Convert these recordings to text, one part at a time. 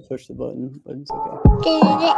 push the button, but it's okay.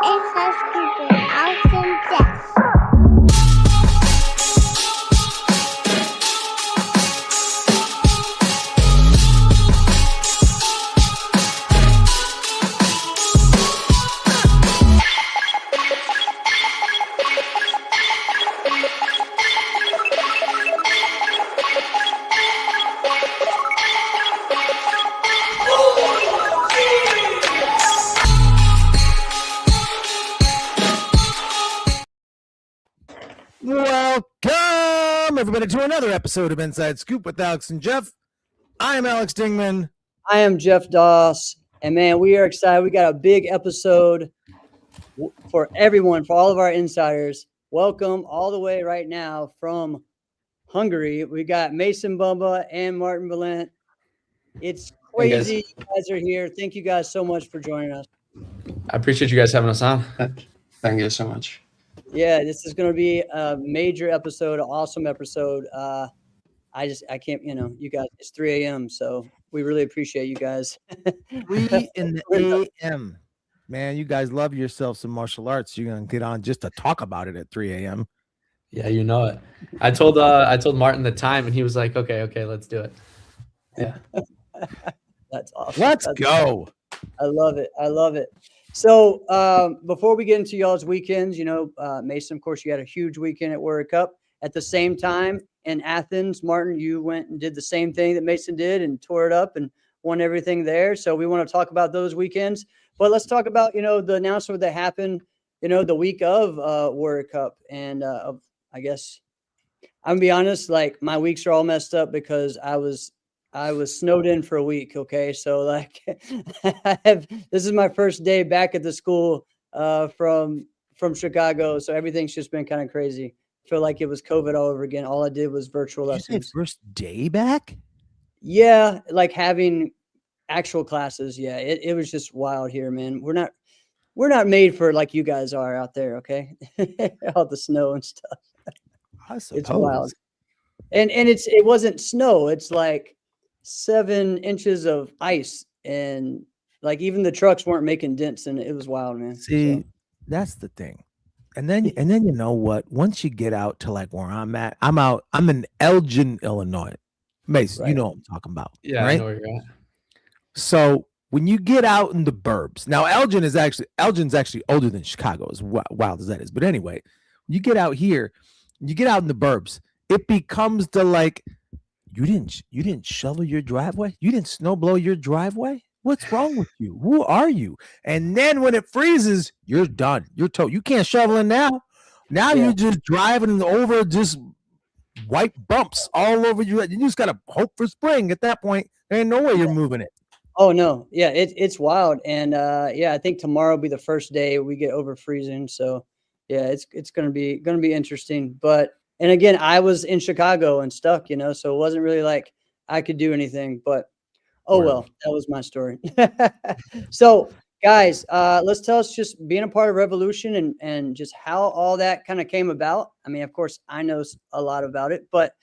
Welcome, everybody, to another episode of Inside Scoop with Alex and Jeff. I am Alex Dingman. I am Jeff Doss, and man, we are excited. We got a big episode for everyone, for all of our insiders. Welcome all the way right now from Hungary. We got Mason Bumba and Martin Balint. It's crazy you guys are here. Thank you guys so much for joining us. I appreciate you guys having us on. Thank you so much. Yeah, this is going to be a major episode, an awesome episode. I can't, you guys, it's 3 a.m., so we really appreciate you guys. 3 in the a.m. Man, you guys love yourself some martial arts. You're going to get on just to talk about it at 3 a.m. Yeah, you know it. I told Martin the time, and he was like, okay, let's do it. Yeah. That's awesome. Let's go. I love it. So before we get into y'all's weekends, Mason, of course, you had a huge weekend at World Cup. At the same time in Athens, Martin, you went and did the same thing that Mason did and tore it up and won everything there. So we want to talk about those weekends. But let's talk about, the announcement that happened, the week of World Cup. And I guess I'm going to be honest, like my weeks are all messed up because I was snowed in for a week. Okay. So like this is my first day back at the school from Chicago. So everything's just been kind of crazy. I feel like it was COVID all over again. All I did was virtual lessons. First day back? Yeah. Like having actual classes. Yeah. It was just wild here, man. We're not made for like you guys are out there. Okay. All the snow and stuff. I suppose. It's wild. And it wasn't snow. It's like 7 inches of ice, and like even the trucks weren't making dents, and it was wild, man. See, that's the thing. And then you know what? Once you get out to like where I'm at, I'm in Elgin, Illinois. Mason, Right. You know what I'm talking about. Yeah, right? I know where you're at. So when you get out in the burbs, now Elgin's actually older than Chicago, as wild as that is. But anyway, you get out here, you get out in the burbs, it becomes the like, you didn't shovel your driveway? You didn't snow blow your driveway? What's wrong with you? Who are you? And then when it freezes, you're done. You're told you can't shovel it now. Now Yeah. you're just driving over just white bumps all over you. You just gotta hope for spring at that point. There ain't no way you're moving it. Oh no. Yeah, it's wild. And I think tomorrow will be the first day we get over freezing. So yeah, it's gonna be interesting. But and again, I was in Chicago and stuck, so it wasn't really like I could do anything, but oh well, that was my story. So guys, let's tell us just being a part of Revolution and just how all that kind of came about. I mean, of course I know a lot about it, but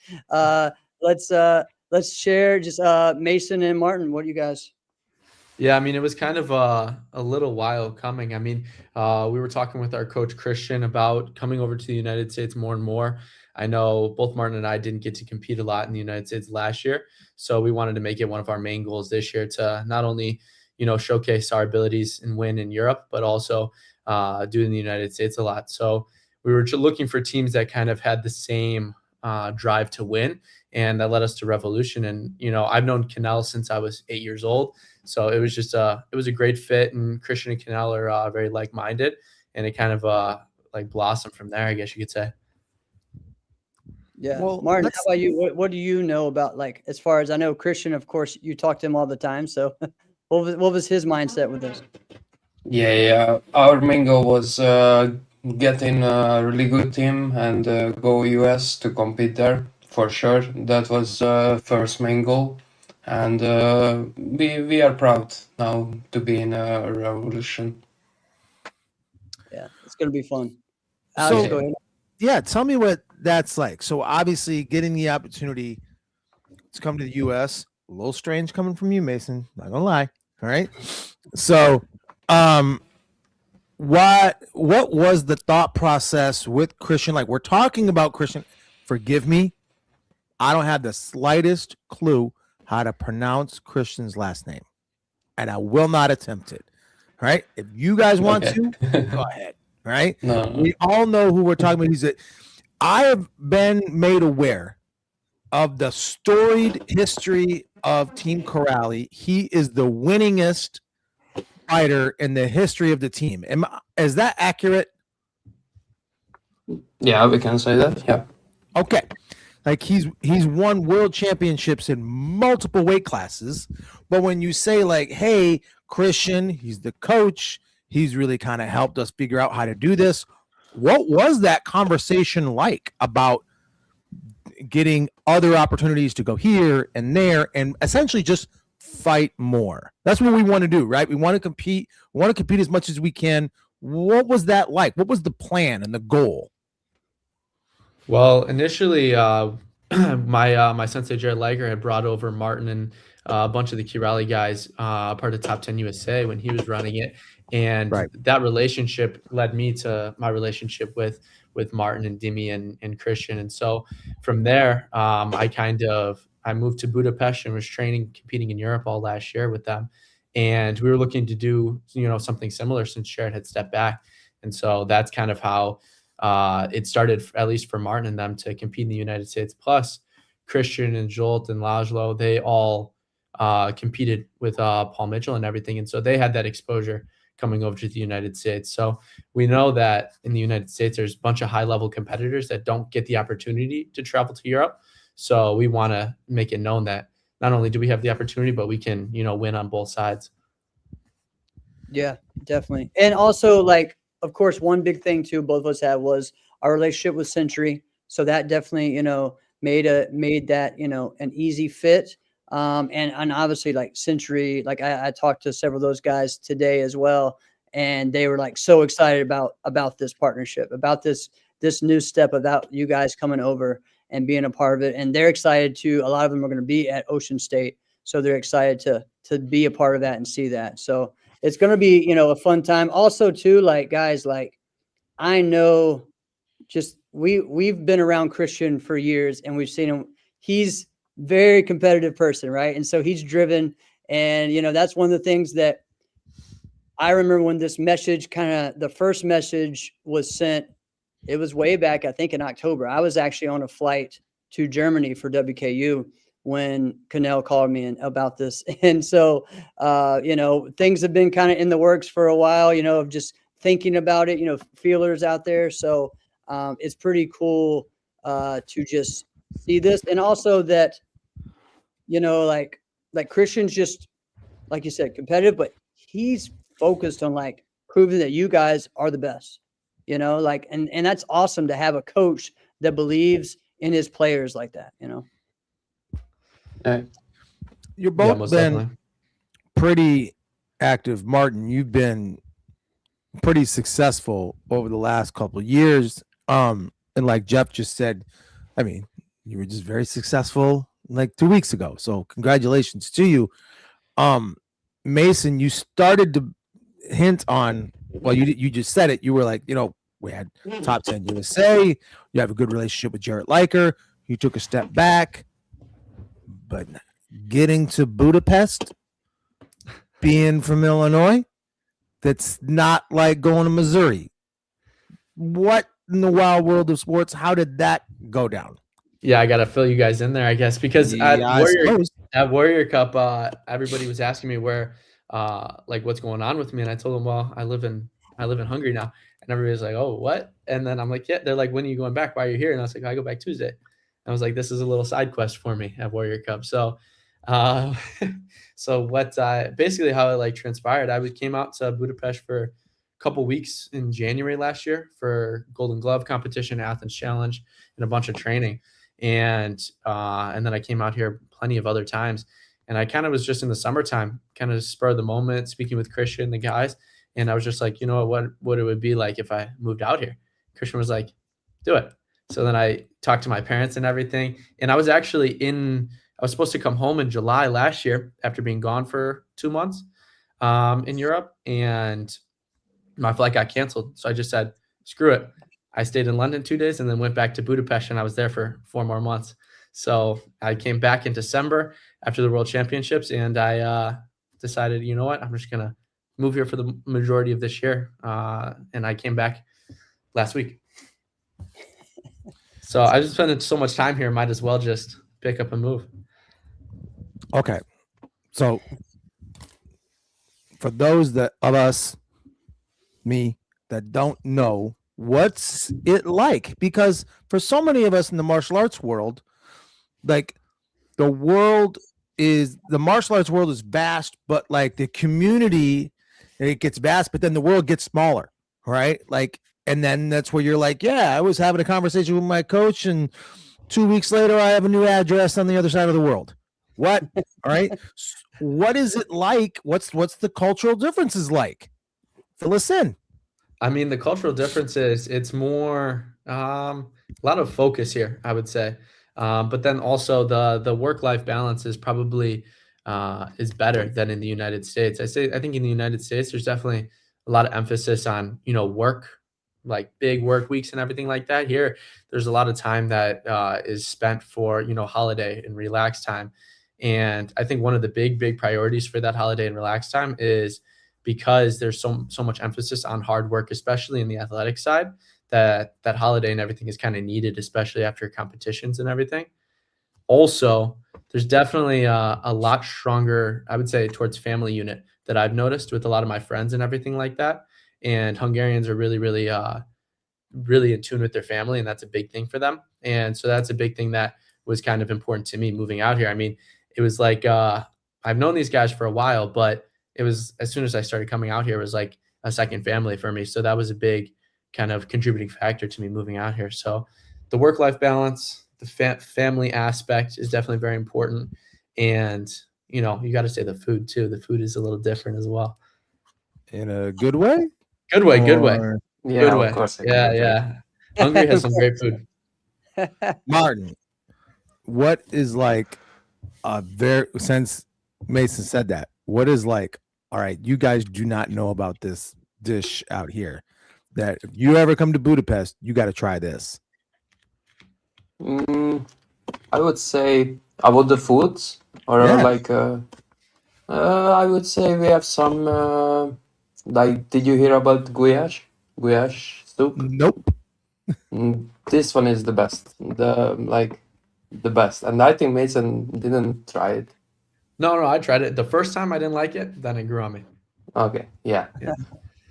let's share just Mason and Martin. What do you guys? Yeah, I mean, it was kind of a little while coming. I mean, we were talking with our coach Christian about coming over to the United States more and more. I know both Martin and I didn't get to compete a lot in the United States last year, so we wanted to make it one of our main goals this year to not only, showcase our abilities and win in Europe, but also do in the United States a lot. So we were looking for teams that kind of had the same drive to win, and that led us to Revolution. And I've known Canal since I was 8 years old, so it was just it was a great fit. And Christian and Canal are very like-minded, and it kind of like blossomed from there, I guess you could say. Yeah. Well, Martin, how about you? What do you know about, like, as far as I know, Christian, of course, you talk to him all the time. So what was his mindset with this? Yeah. Our main goal was getting a really good team and go US to compete there for sure. That was first main goal, and we are proud now to be in a Revolution. Yeah, it's gonna be fun. So- Alex, go ahead. Yeah, tell me what that's like. So obviously getting the opportunity to come to the US, a little strange coming from you, Mason, not gonna lie. All right. So What was the thought process with Christian? Like, we're talking about Christian. Forgive me, I don't have the slightest clue how to pronounce Christian's last name, and I will not attempt it. All right, if you guys want to, go ahead. All right, No. we all know who we're talking about. I have been made aware of the storied history of Team Corrali. He is the winningest fighter in the history of the team. Is that accurate? Yeah, we can say that. Yeah. Okay. Like he's won world championships in multiple weight classes, but when you say like, hey, Christian, he's the coach, he's really kind of helped us figure out how to do this. What was that conversation like about getting other opportunities to go here and there and essentially just fight more? That's what we want to do, right? We want to compete. We want to compete as much as we can. What was that like? What was the plan and the goal? Well, initially, my sensei Jared Liger had brought over Martin and a bunch of the Kirali guys, part of Top 10 USA when he was running it, and that relationship led me to my relationship with Martin and Dimi and Christian, and so from there, I moved to Budapest and was competing in Europe all last year with them, and we were looking to do something similar since Jared had stepped back, and so that's kind of how it started, at least for Martin and them, to compete in the United States. Plus, Christian and Holt and Laszlo, they all competed with Paul Mitchell and everything. And so they had that exposure coming over to the United States. So we know that in the United States, there's a bunch of high-level competitors that don't get the opportunity to travel to Europe. So we want to make it known that not only do we have the opportunity, but we can, win on both sides. Yeah, definitely. And also, like, of course, one big thing too both of us had was our relationship with Century. So that definitely, made that, an easy fit. And obviously, like Century, like I talked to several of those guys today as well, and they were like so excited about this partnership, about this new step, about you guys coming over and being a part of it. And they're excited to. A lot of them are going to be at Ocean State, so they're excited to be a part of that and see that. So it's going to be, a fun time. Also, too, like, guys, like, I know just we've been around Christian for years and we've seen him. He's very competitive person, right? And so he's driven. And, that's one of the things that I remember when this message the first message was sent. It was way back, I think, in October. I was actually on a flight to Germany for WKU when Cannell called me about this. And so, things have been kind of in the works for a while, of just thinking about it, feelers out there. So it's pretty cool to just see this. And also that, like Christian's just, like you said, competitive, but he's focused on like proving that you guys are the best, and that's awesome to have a coach that believes in his players like that, You're both been pretty active. Martin, you've been pretty successful over the last couple of years. And like Jeff just said, I mean, you were just very successful like 2 weeks ago. So congratulations to you. Mason, you started to hint on, well, you just said it. You were like, we had Top 10 USA. You have a good relationship with Jared Liger. You took a step back. But getting to Budapest, being from Illinois, that's not like going to Missouri. What in the wild world of sports, how did that go down? Yeah, I got to fill you guys in there, I guess, because at Warrior Cup, everybody was asking me where, what's going on with me. And I told them, well, I live in Hungary now. And everybody's like, oh, what? And then I'm like, yeah, they're like, when are you going back? Why are you here? And I was like, I go back Tuesday. I was like, this is a little side quest for me at Warrior Cup. So, basically how it like transpired, I came out to Budapest for a couple weeks in January last year for Golden Glove competition, Athens Challenge, and a bunch of training. And then I came out here plenty of other times. And I kind of was just in the summertime, kind of spur of the moment, speaking with Christian, the guys. And I was just like, what it would be like if I moved out here. Christian was like, do it. So then I talked to my parents and everything. And I was actually I was supposed to come home in July last year after being gone for 2 months. in Europe, and my flight got canceled. So I just said, screw it. I stayed in London 2 days and then went back to Budapest, and I was there for 4 more months. So I came back in December after the World Championships, and I decided, you know what, I'm just gonna move here for the majority of this year. And I came back last week. So I just spent so much time here, might as well just pick up and move. Okay. So for those of us, me, that don't know, what's it like? Because for so many of us in the martial arts world, like the martial arts world is vast, but like the community, it gets vast, but then the world gets smaller, right? Like, and then that's where you're like, yeah, I was having a conversation with my coach, and 2 weeks later, I have a new address on the other side of the world. What? All right. What is it like? What's the cultural differences like? Fill us in. I mean, the cultural difference is it's more a lot of focus here, I would say. But then also the work-life balance is probably is better than in the United States. I think in the United States, there's definitely a lot of emphasis on, work, like big work weeks and everything like that. Here, there's a lot of time that is spent for, holiday and relax time. And I think one of the big priorities for that holiday and relax time is because there's so much emphasis on hard work, especially in the athletic side, that holiday and everything is kind of needed, especially after competitions and everything. Also, there's definitely a lot stronger, I would say, towards family unit that I've noticed with a lot of my friends and everything like that. And Hungarians are really, really, really in tune with their family, and that's a big thing for them. And so that's a big thing that was kind of important to me moving out here. I mean, it was like I've known these guys for a while, but it was as soon as I started coming out here, it was like a second family for me. So that was a big kind of contributing factor to me moving out here. So the work-life balance, the family aspect is definitely very important. And, you got to say the food too. The food is a little different as well. In a good way? Good way. Yeah, Good way. of course. Yeah. Hungary has some great food. Martin, what is like since Mason said that, what is like, all right, you guys do not know about this dish out here, that if you ever come to Budapest, you got to try this? I would say about the foods, or like, I would say we have some, like, did you hear about Guyash soup? Nope. This one is the best, the best, and I think Mason didn't try it. No, I tried it. The first time I didn't like it, then it grew on me. Okay, yeah.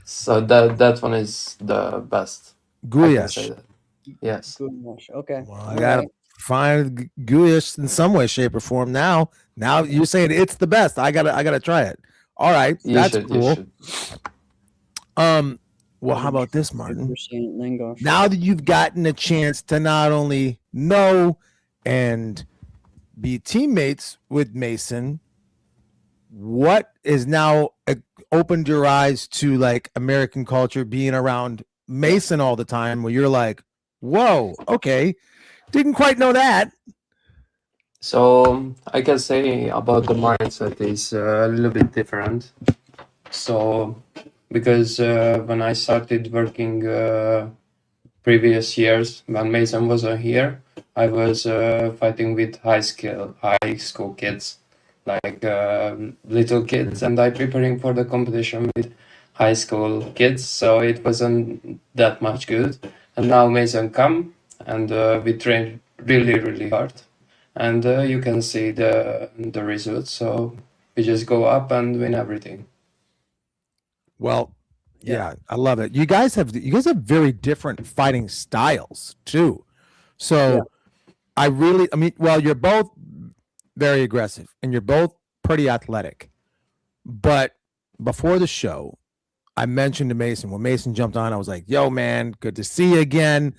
So that one is the best. I can say Guyash. that. Yes. Okay. Well, I gotta find Guyash in some way, shape, or form now. Now you're saying it's the best. I gotta try it. All right, that's cool. Well, how about this, Martin? Now that you've gotten a chance to not only know and be teammates with Mason, what is now opened your eyes to like American culture, being around Mason all the time, where you're like, whoa, okay, didn't quite know that. So I can say about the mindset is a little bit different. So because when I started working previous years, when Mason wasn't here, I was fighting with high school kids, like little kids, and I preparing for the competition with high school kids, so it wasn't that much good. And now Mason come, and we train really, really hard, and you can see the results. So we just go up and win everything. Well, yeah, I love it. You guys have very different fighting styles too. So I mean, well, you're both very aggressive and you're both pretty athletic. But before the show, I mentioned to Mason, when Mason jumped on, I was like, yo, man, good to see you again.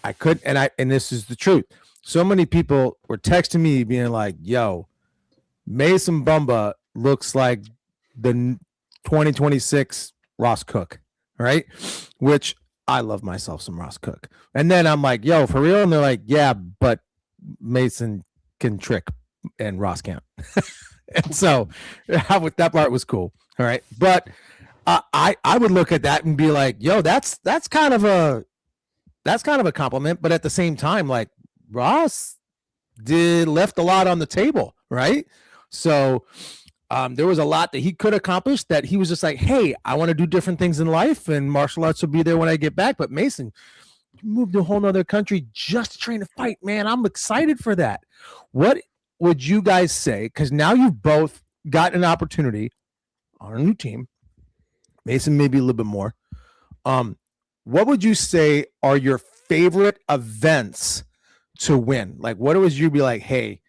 And this is the truth. So many people were texting me being like, yo, Mason Bumba looks like the 2026 Ross Cook, right? Which I love myself some Ross Cook. And then I'm like, yo, for real? And they're like, yeah, but Mason can trick and Ross can't. And so that part was cool. All right. But I would look at that and be like, yo, that's kind of a compliment. But at the same time, like Ross left a lot on the table, right? So there was a lot that he could accomplish that he was just like, hey, I want to do different things in life, and martial arts will be there when I get back. But Mason, you moved to a whole nother country just to train to fight, man. I'm excited for that. What would you guys say? Because now you've both got an opportunity on a new team. Mason, maybe a little bit more. What would you say are your favorite events to win? Like, what would you be like, hey,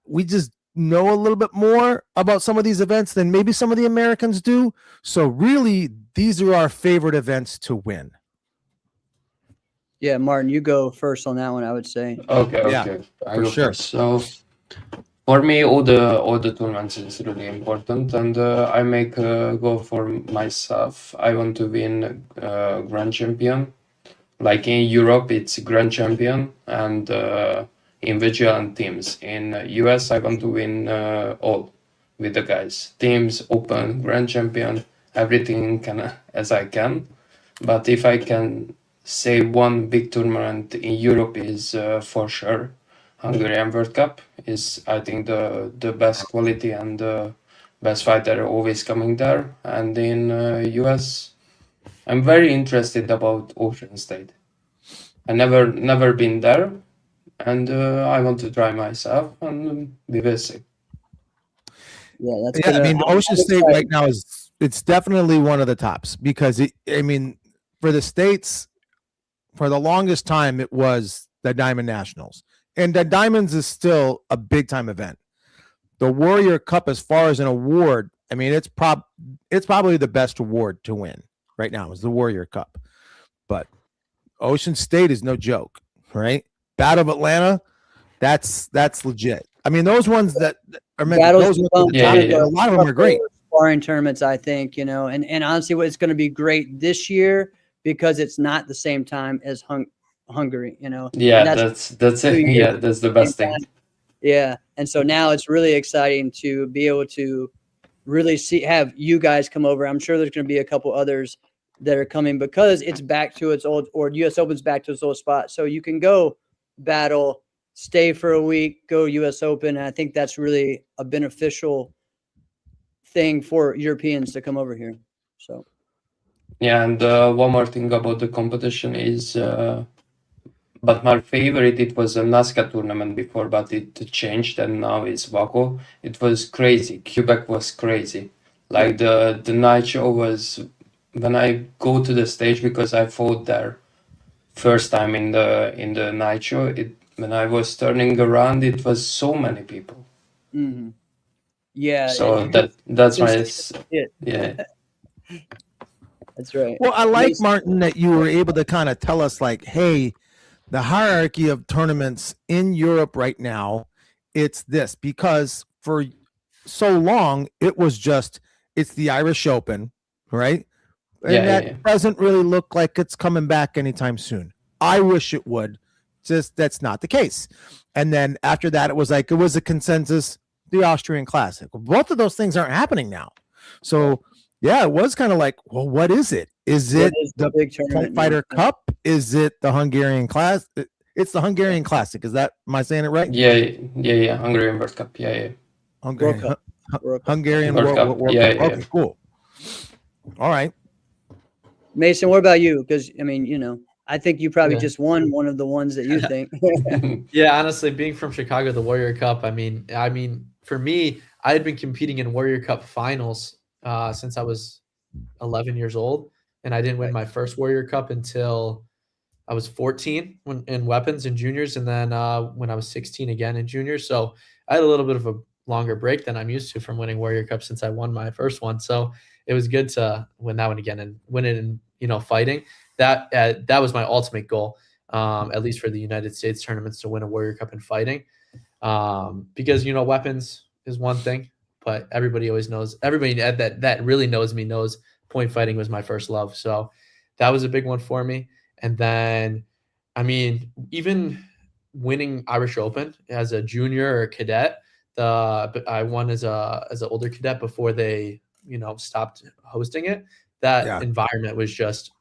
we just know a little bit more about some of these events than maybe some of the Americans do. So really, these are our favorite events to win. Yeah, Martin, you go first on that one, I would say. Okay, Yeah, okay. I for go sure. first. So for me, all the tournaments is really important, and I make go for myself. I want to win Grand Champion. Like in Europe, it's Grand Champion, and individual and teams. In US, I want to win all with the guys. Teams, Open, Grand Champion, everything as I can. But if I can say one big tournament in Europe is for sure Hungarian World Cup is, I think, the best quality and the best fighter always coming there. And in US, I'm very interested about Ocean State. I never been there, and I want to try myself, and we will see. Yeah, that's Yeah, I mean, Ocean State excited. right now it's definitely one of the tops because for the States, for the longest time, it was the Diamond Nationals, and the Diamonds is still a big time event. The Warrior Cup, as far as an award, I mean, it's probably the best award to win right now is the Warrior Cup, but Ocean State is no joke, right? Battle of Atlanta, that's legit. I mean, those ones that are meant Battles those become Yeah, kind of yeah, yeah. a lot of them are great. Sparring tournaments, I think, and honestly, it's going to be great this year because it's not the same time as Hungary, Yeah, and that's two it. years Yeah, at that's the the best same thing. time. Yeah, and so now it's really exciting to be able to really have you guys come over. I'm sure there's going to be a couple others that are coming because it's back to its old, or US Open's back to its old spot. So you can go battle, stay for a week, go US Open. And I think that's really a beneficial thing for Europeans to come over here. So Yeah, and one more thing about the competition is, but my favorite, it was a NASCAR tournament before, but it changed and now it's Waco. It was crazy. Quebec was crazy. Like the night show was when I go to the stage because I fought there first time in the night show. When I was turning around, it was so many people. yeah, So that's my yeah, that's right. Well, I like Mason- Martin that you were able to kind of tell us like, hey, the hierarchy of tournaments in Europe right now, it's this because for so long it's the Irish Open, right? And Yeah, that yeah. doesn't really look like it's coming back anytime soon. I wish it would. Just that's not the case. And then after that, it was a consensus, the Austrian Classic. Both of those things aren't happening now. So yeah, it was kind of like, well, what is it? Is What it is the the big Point tournament Fighter now? Cup? Is it the Hungarian Class? It's the Hungarian Classic. Am I saying it right? Yeah. Hungarian World Cup. Yeah. Hungarian, World Cup. World Cup. Hungarian World Cup. World Yeah, Cup. yeah. Okay, cool. All right. Mason, what about you? Because I mean, I think you probably Yeah. just won one of the ones that you think. Yeah, honestly, being from Chicago, the Warrior Cup, I mean, for me, I had been competing in Warrior Cup finals since I was 11 years old, and I didn't win my first Warrior Cup until I was 14 in weapons and juniors, and then when I was 16 again in juniors. So I had a little bit of a longer break than I'm used to from winning Warrior Cup since I won my first one. So it was good to win that one again and win it in fighting. That was my ultimate goal, at least for the United States tournaments, to win a Warrior Cup in fighting, because weapons is one thing, but everybody always knows. Everybody that really knows me knows point fighting was my first love. So that was a big one for me. And then, I mean, even winning Irish Open as a junior or a cadet, I won as an older cadet before they, stopped hosting it. That Yeah. environment was just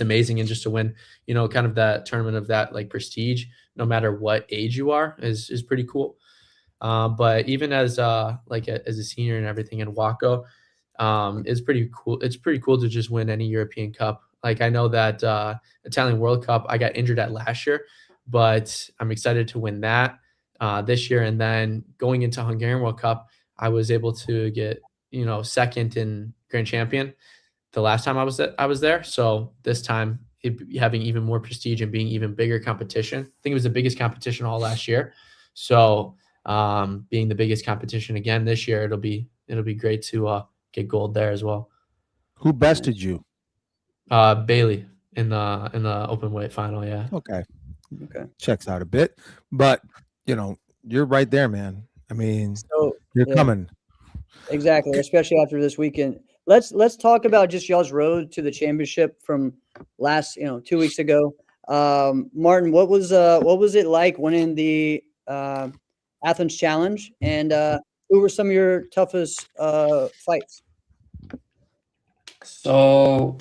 amazing, and just to win, kind of that tournament of that like prestige, no matter what age you are, is pretty cool. But even as as a senior and everything in Waco, it's pretty cool. It's pretty cool to just win any European Cup. Like I know that Italian World Cup I got injured at last year, but I'm excited to win that this year. And then going into Hungarian World Cup, I was able to get second in Grand Champion the last time I was there. So this time having even more prestige and being even bigger competition. I think it was the biggest competition all last year. So being the biggest competition again this year, it'll be great to get gold there as well. Who bested you? Bailey in the open weight final. Yeah. Okay. Checks out a bit, but you're right there, man. I mean, So you're yeah, coming. exactly, especially after this weekend. Let's talk about just y'all's road to the championship from last 2 weeks ago. Martin, what was it like winning the Athens Challenge, and who were some of your toughest fights? So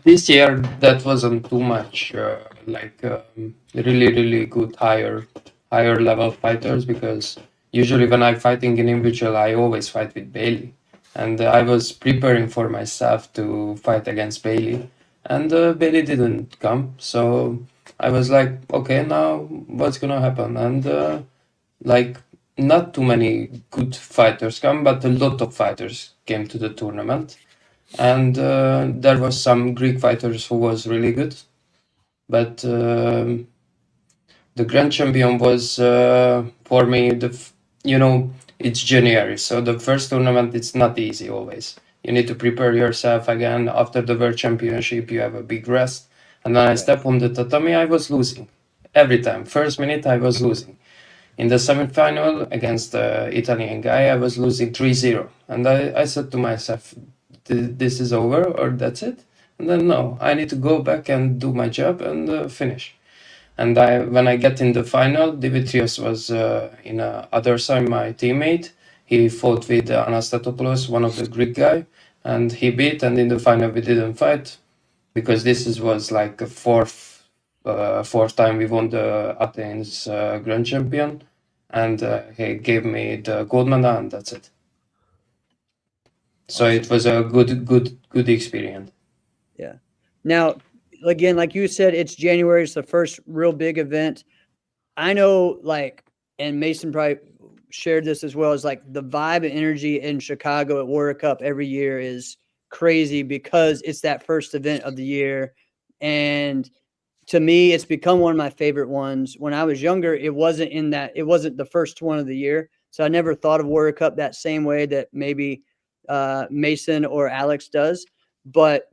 this year that wasn't too much really really good higher level fighters, because usually when I'm fighting in individual I always fight with Bailey, and I was preparing for myself to fight against Bailey, and Bailey didn't come, so I was like, okay, now what's gonna happen? And like not too many good fighters come, but a lot of fighters came to the tournament. And there was some Greek fighters who was really good, but the grand champion was for me it's January, so the first tournament it's not easy always. You need to prepare yourself again after the world championship. You have a big rest, and then I step on the tatami. I was losing every time. First minute I was losing. In the semifinal against the Italian guy, I was losing 3-0, and I said to myself, this is over or that's it. And then no, I need to go back and do my job and finish. And when I get in the final, Dimitrios was in other side, my teammate. He fought with Anastatopoulos, one of the Greek guy, and he beat. And in the final, we didn't fight because was like a fourth time we won the Athens Grand Champion, and he gave me the gold medal, and that's it. So it was a good experience. Yeah. Now, again, like you said, it's January. It's the first real big event. I know, and Mason probably shared this as well, is like the vibe and energy in Chicago at Warrior Cup every year is crazy because it's that first event of the year. And to me, it's become one of my favorite ones. When I was younger, it wasn't the first one of the year. So I never thought of Warrior Cup that same way that maybe Mason or Alex does, but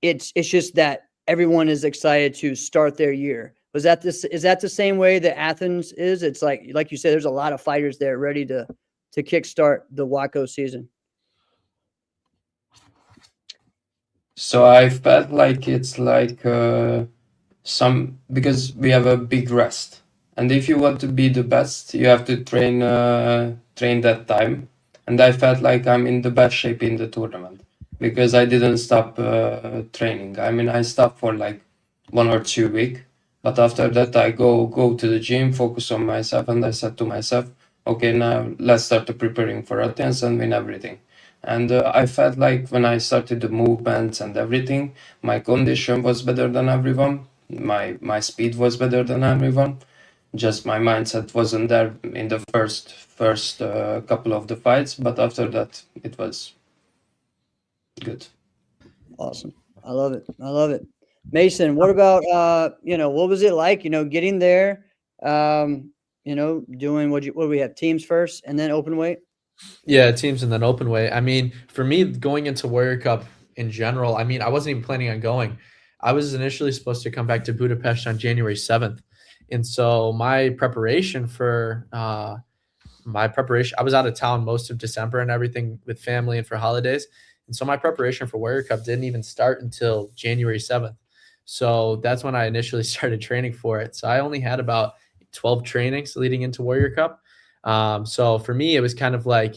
it's just that everyone is excited to start their year. Is that the same way that Athens is? It's like you said, there's a lot of fighters there ready to kickstart the Waco season. So I felt like it's like because we have a big rest, and if you want to be the best, you have to train that time. And I felt like I'm in the best shape in the tournament because I didn't stop training. I mean, I stopped for like 1 or 2 weeks, but after that I go to the gym, focus on myself, and I said to myself, okay, now let's start preparing for Athens and win everything. And I felt like when I started the movements and everything, my condition was better than everyone. My speed was better than everyone. Just my mindset wasn't there in the first couple of the fights, but after that it was good. Awesome. I love it. Mason, what about what was it like, getting there, doing what do we have, teams first and then open weight? Yeah, teams and then open weight. I mean, for me, going into Warrior Cup in general, I mean, I wasn't even planning on going. I was initially supposed to come back to Budapest on January 7th. And so my preparation, I was out of town most of December and everything with family and for holidays. And so my preparation for Warrior Cup didn't even start until January 7th. So that's when I initially started training for it. So I only had about 12 trainings leading into Warrior Cup. So for me, it was kind of like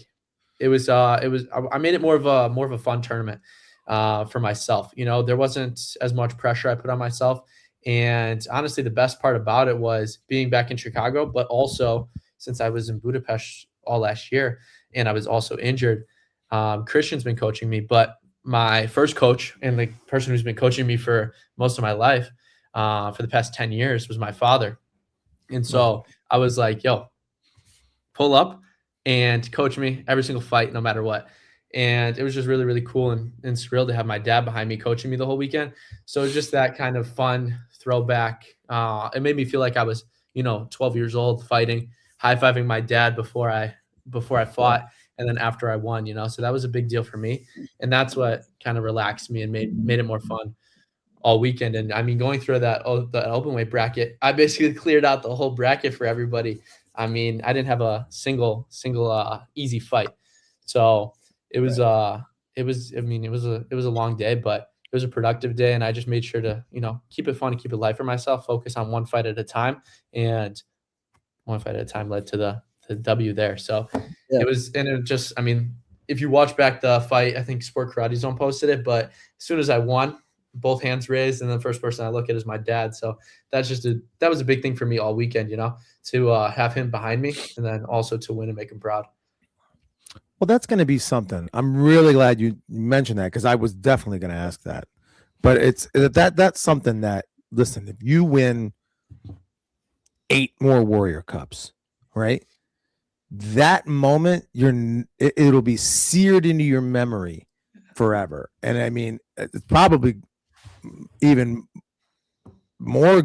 I made it more of a fun tournament for myself. There wasn't as much pressure I put on myself. And honestly, the best part about it was being back in Chicago, but also since I was in Budapest all last year and I was also injured, Christian's been coaching me, but my first coach and the person who's been coaching me for most of my life for the past 10 years was my father. And so I was like, yo, pull up and coach me every single fight, no matter what. And it was just really, really cool and surreal to have my dad behind me coaching me the whole weekend. So it was just that kind of fun throwback. It made me feel like I was, 12 years old fighting, high-fiving my dad before I fought. And then after I won, so that was a big deal for me. And that's what kind of relaxed me and made it more fun all weekend. And I mean, going through the open weight bracket, I basically cleared out the whole bracket for everybody. I mean, I didn't have a single easy fight. So it was a long day, but it was a productive day. And I just made sure to, keep it fun and keep it light for myself, focus on one fight at a time. And one fight at a time led to the W there. So if you watch back the fight, I think Sport Karate Zone posted it, but as soon as I won, both hands raised, and the first person I look at is my dad. So that was a big thing for me all weekend, to have him behind me and then also to win and make him proud. Well, that's going to be something. I'm really glad you mentioned that because I was definitely going to ask that. But that's something that, listen, if you win 8 more Warrior Cups, right? That moment, it'll be seared into your memory forever. And I mean, it's probably even more,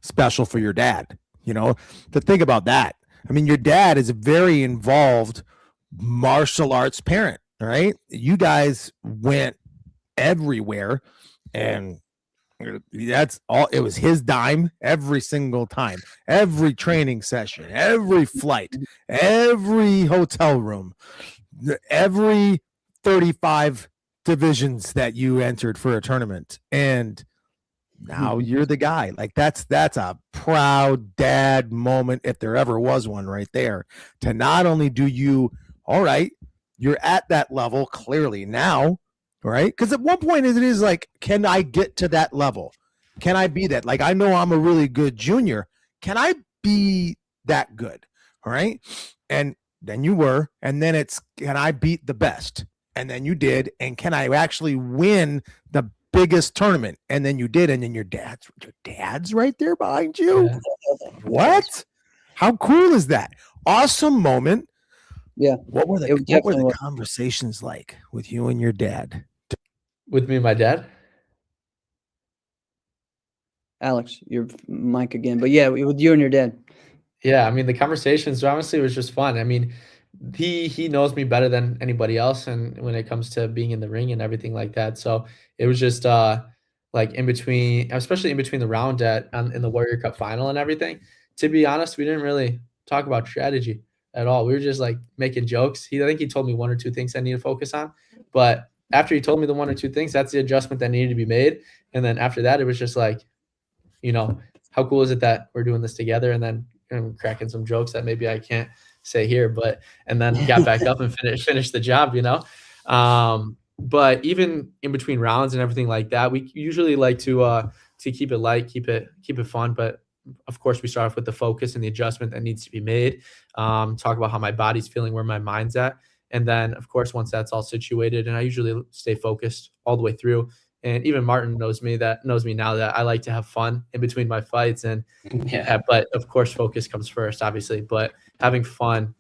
special for your dad, to think about that. I mean, your dad is a very involved martial arts parent, right? You guys went everywhere, and that's all. It was his dime every single time, every training session, every flight, every hotel room, every 35 divisions that you entered for a tournament. And now you're the guy. Like that's a proud dad moment, if there ever was one, right there, to not only do you, all right, you're at that level clearly now, right? Because at one point it is like, can I get to that level? Can I be that? Like, I know I'm a really good junior. Can I be that good? All right. And then you were, and then it's, can I beat the best? And then you did. And can I actually win the biggest tournament? And then you did. And then your dad's right there behind you. Yeah. What? How cool is that? Awesome moment. Yeah. What were the conversations like with you and your dad? With me and my dad? Alex, your mic again. But yeah, with you and your dad. Yeah, I mean, the conversations, honestly, was just fun. I mean, he knows me better than anybody else, and when it comes to being in the ring and everything like that. So it was just like in between, especially in between the round in the Warrior Cup final and everything. To be honest, we didn't really talk about strategy at all. We were just like making jokes. I think he told me 1 or 2 things I need to focus on, but after he told me the 1 or 2 things, that's the adjustment that needed to be made. And then after that, it was just like, how cool is it that we're doing this together? And then cracking some jokes that maybe I can't say here, and then got back up and finished the job, but even in between rounds and everything like that, we usually like to keep it light, keep it fun. But of course, we start off with the focus and the adjustment that needs to be made. Talk about how my body's feeling, where my mind's at. And then, of course, once that's all situated, and I usually stay focused all the way through. And even Martin knows me now that I like to have fun in between my fights. And but of course, focus comes first, obviously. But having fun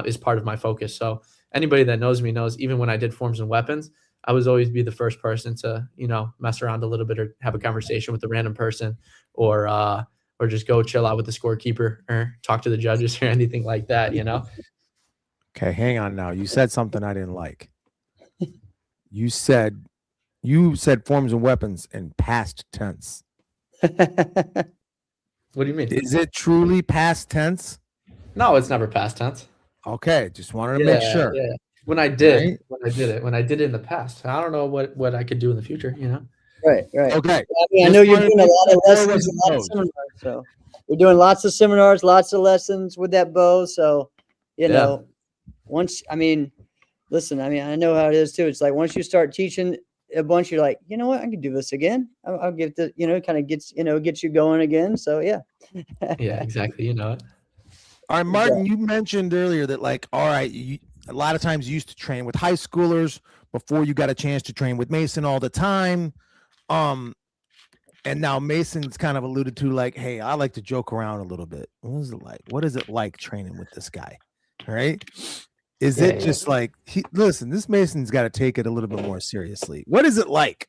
is part of my focus. So anybody that knows me knows, even when I did Forms and Weapons, I was always be the first person to mess around a little bit or have a conversation with a random person, or just go chill out with the scorekeeper or talk to the judges or anything like that. Okay, hang on now. You said something I didn't like. You said Forms and Weapons in past tense. What do you mean? Is it truly past tense? No, it's never past tense. Okay, just wanted to make sure. Yeah. When I did it in the past. I don't know what I could do in the future, Right. Okay. I mean, I know you're doing a lot of lessons, so. We're doing lots of seminars, lots of lessons with that bow. So, you know, listen, I know how it is too. It's like once you start teaching a bunch, you're like, you know what, I can do this again. I'll give the, kind of gets you going again. So yeah. Yeah, exactly. You know it. All right, Martin, you mentioned earlier that, like, all right, a lot of times you used to train with high schoolers before you got a chance to train with Mason all the time. And now Mason's kind of alluded to, like, hey, I like to joke around a little bit. What is it like? What is it like training with this guy? All right. Is it just like, listen, this Mason's got to take it a little bit more seriously. What is it like?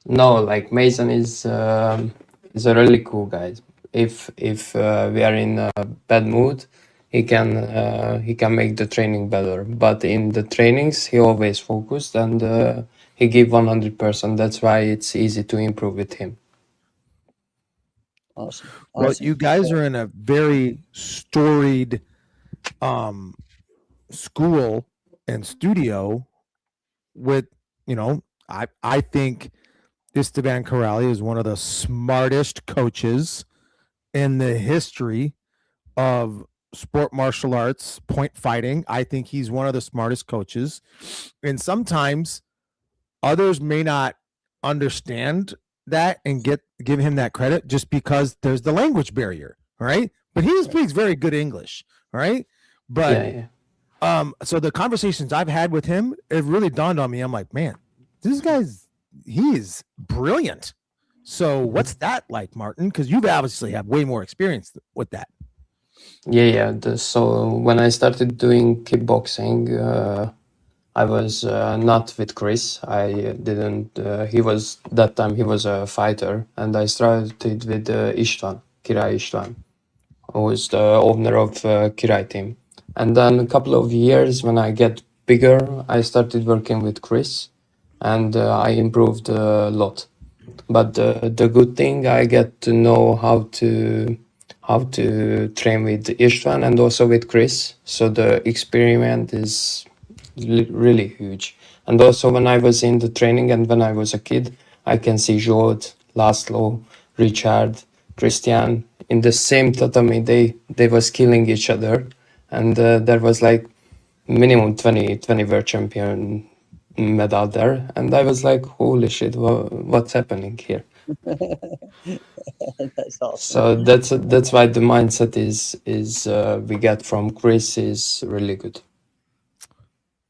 No, like Mason is a really cool guy. If we are in a bad mood, he can make the training better. But in the trainings, he always focused and he give 100%. That's why it's easy to improve with him. Awesome. Well, you guys are in a very storied school and studio with, I think Esteban Corrali is one of the smartest coaches in the history of sport martial arts, point fighting. I think he's one of the smartest coaches. And sometimes others may not understand that and give him that credit just because there's the language barrier, right? But he speaks very good English, right? But so the conversations I've had with him, it really dawned on me. I'm like, man, this guy's he's brilliant. So what's that like, Martin? Because you've obviously have way more experience with that. So when I started doing kickboxing, I was not with Chris. I didn't. He was that time. He was a fighter, and I started with Kirai István, who was the owner of Kirai team. And then a couple of years when I get bigger, I started working with Chris, and I improved a lot. But the good thing, I get to know how to train with István and also with Chris. So the experiment is really huge. And also when I was in the training and when I was a kid, I can see Holt, Laszlo, Richard, Christian in the same tatami. They was killing each other, and there was like minimum 20 world champion medal there, and I was like, holy shit, what's happening here? That's awesome. So that's why the mindset is we get from Chris is really good.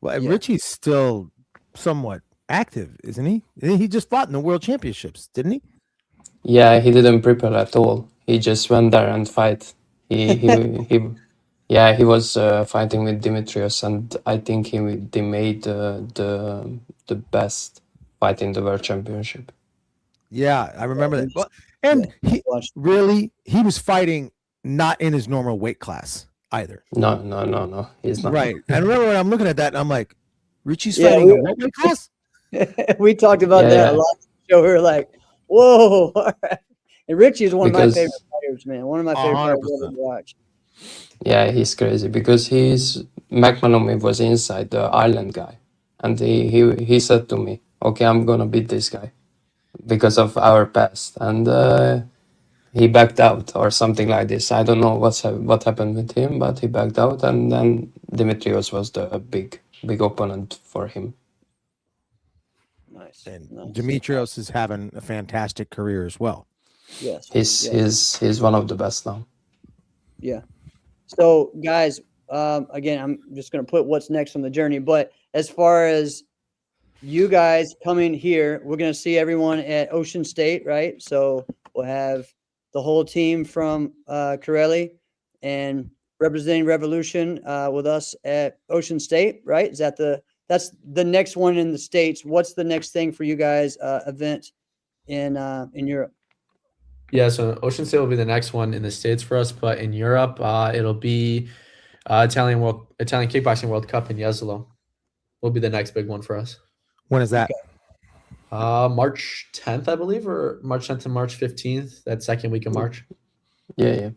Well, Richie's still somewhat active, isn't he? He just fought in the world championships, didn't he? Yeah, he didn't prepare at all. He just went there and fight. He was fighting with Dimitrios, and I think they made the best fight in the world championship. Yeah, I remember that. Well, and he was fighting not in his normal weight class either. No, he's not. Right. I remember when I'm looking at that and I'm like, Richie's fighting a what weight class? We talked about that a lot. So we were like, whoa. All right. And Richie is one of my favorite fighters, man. One of my favorite fighters ever to watch. Yeah, he's crazy because McManamy was inside the Ireland guy, and he said to me, "Okay, I'm gonna beat this guy because of our past," and he backed out or something like this. I don't know what happened with him, but he backed out, and then Dimitrios was the big opponent for him. Nice. And Dimitrios is having a fantastic career as well. Yes. He's one of the best now. Yeah. So, guys, again, I'm just going to put what's next on the journey. But as far as you guys coming here, we're going to see everyone at Ocean State, right? So we'll have the whole team from Corelli and representing Revolution with us at Ocean State, right? That's the next one in the States. What's the next thing for you guys event in Europe? Yeah, so Ocean State will be the next one in the States for us, but in Europe, it'll be Italian Kickboxing World Cup in Jesolo. Will be the next big one for us. When is that? Okay. March 10th, I believe, or March 10th to March 15th, that second week of March. Yeah.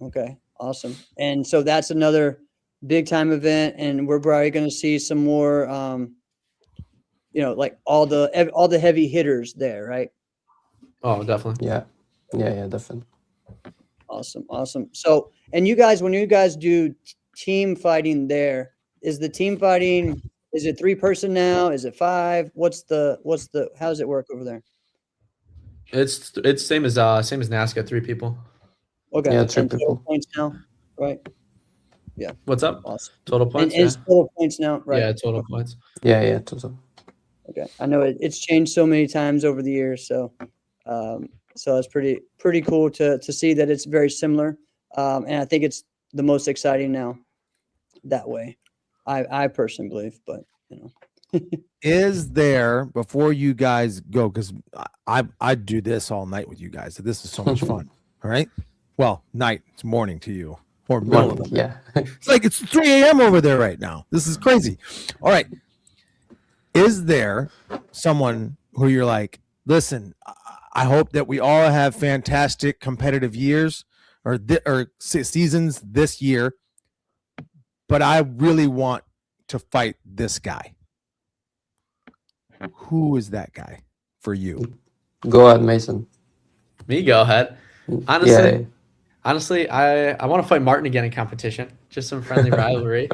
Okay, awesome. And so that's another big time event, and we're probably going to see some more, like all the heavy hitters there, right? Oh, definitely. Yeah, definitely. Awesome. So, and you guys, when you guys do team fighting there, is the team fighting, is it 3-person now? Is it 5? How does it work over there? It's same as NASCAR, 3 people. Okay. Yeah, 3 And total people. points now, right? Yeah. What's up? Awesome. Total And points? it's total points now, right? Yeah, total points. Yeah, total. Okay. I know it's changed so many times over the years, so it's pretty cool to see that it's very similar. And I think it's the most exciting now that way. I personally believe, but Is there, before you guys go, because I do this all night with you guys. This is so much fun. All right. Well, night, it's morning to you, or middle of the night. Yeah. It's like it's 3 a.m. over there right now. This is crazy. All right. Is there someone who you're like, listen, I hope that we all have fantastic competitive years or seasons this year, but I really want to fight this guy? Who is that guy for you? Go ahead, Mason. Me, go ahead. Yeah. Honestly, I want to fight Martin again in competition, just some friendly rivalry.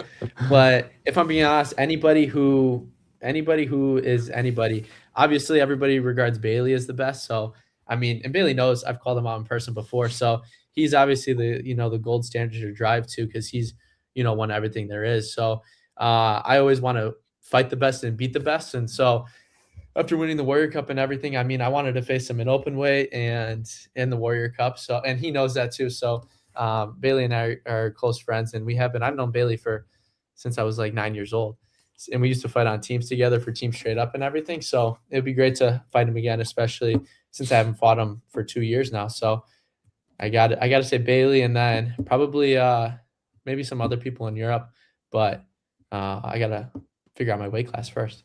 But if I'm being honest, anybody who is anybody, obviously everybody regards Bailey as the best. So I mean, and Bailey knows I've called him out in person before. So he's obviously the gold standard to drive to, because he's won everything there is. So I always want to fight the best and beat the best. And so after winning the Warrior Cup and everything, I mean, I wanted to face him in open weight and in the Warrior Cup. So, and he knows that too. So Bailey and I are close friends, and I've known Bailey since I was like 9 years old. And we used to fight on teams together for Team Straight Up and everything. So it'd be great to fight him again, especially since I haven't fought him for 2 years now. So I got to say Bailey, and then probably maybe some other people in Europe, but I got to figure out my weight class first.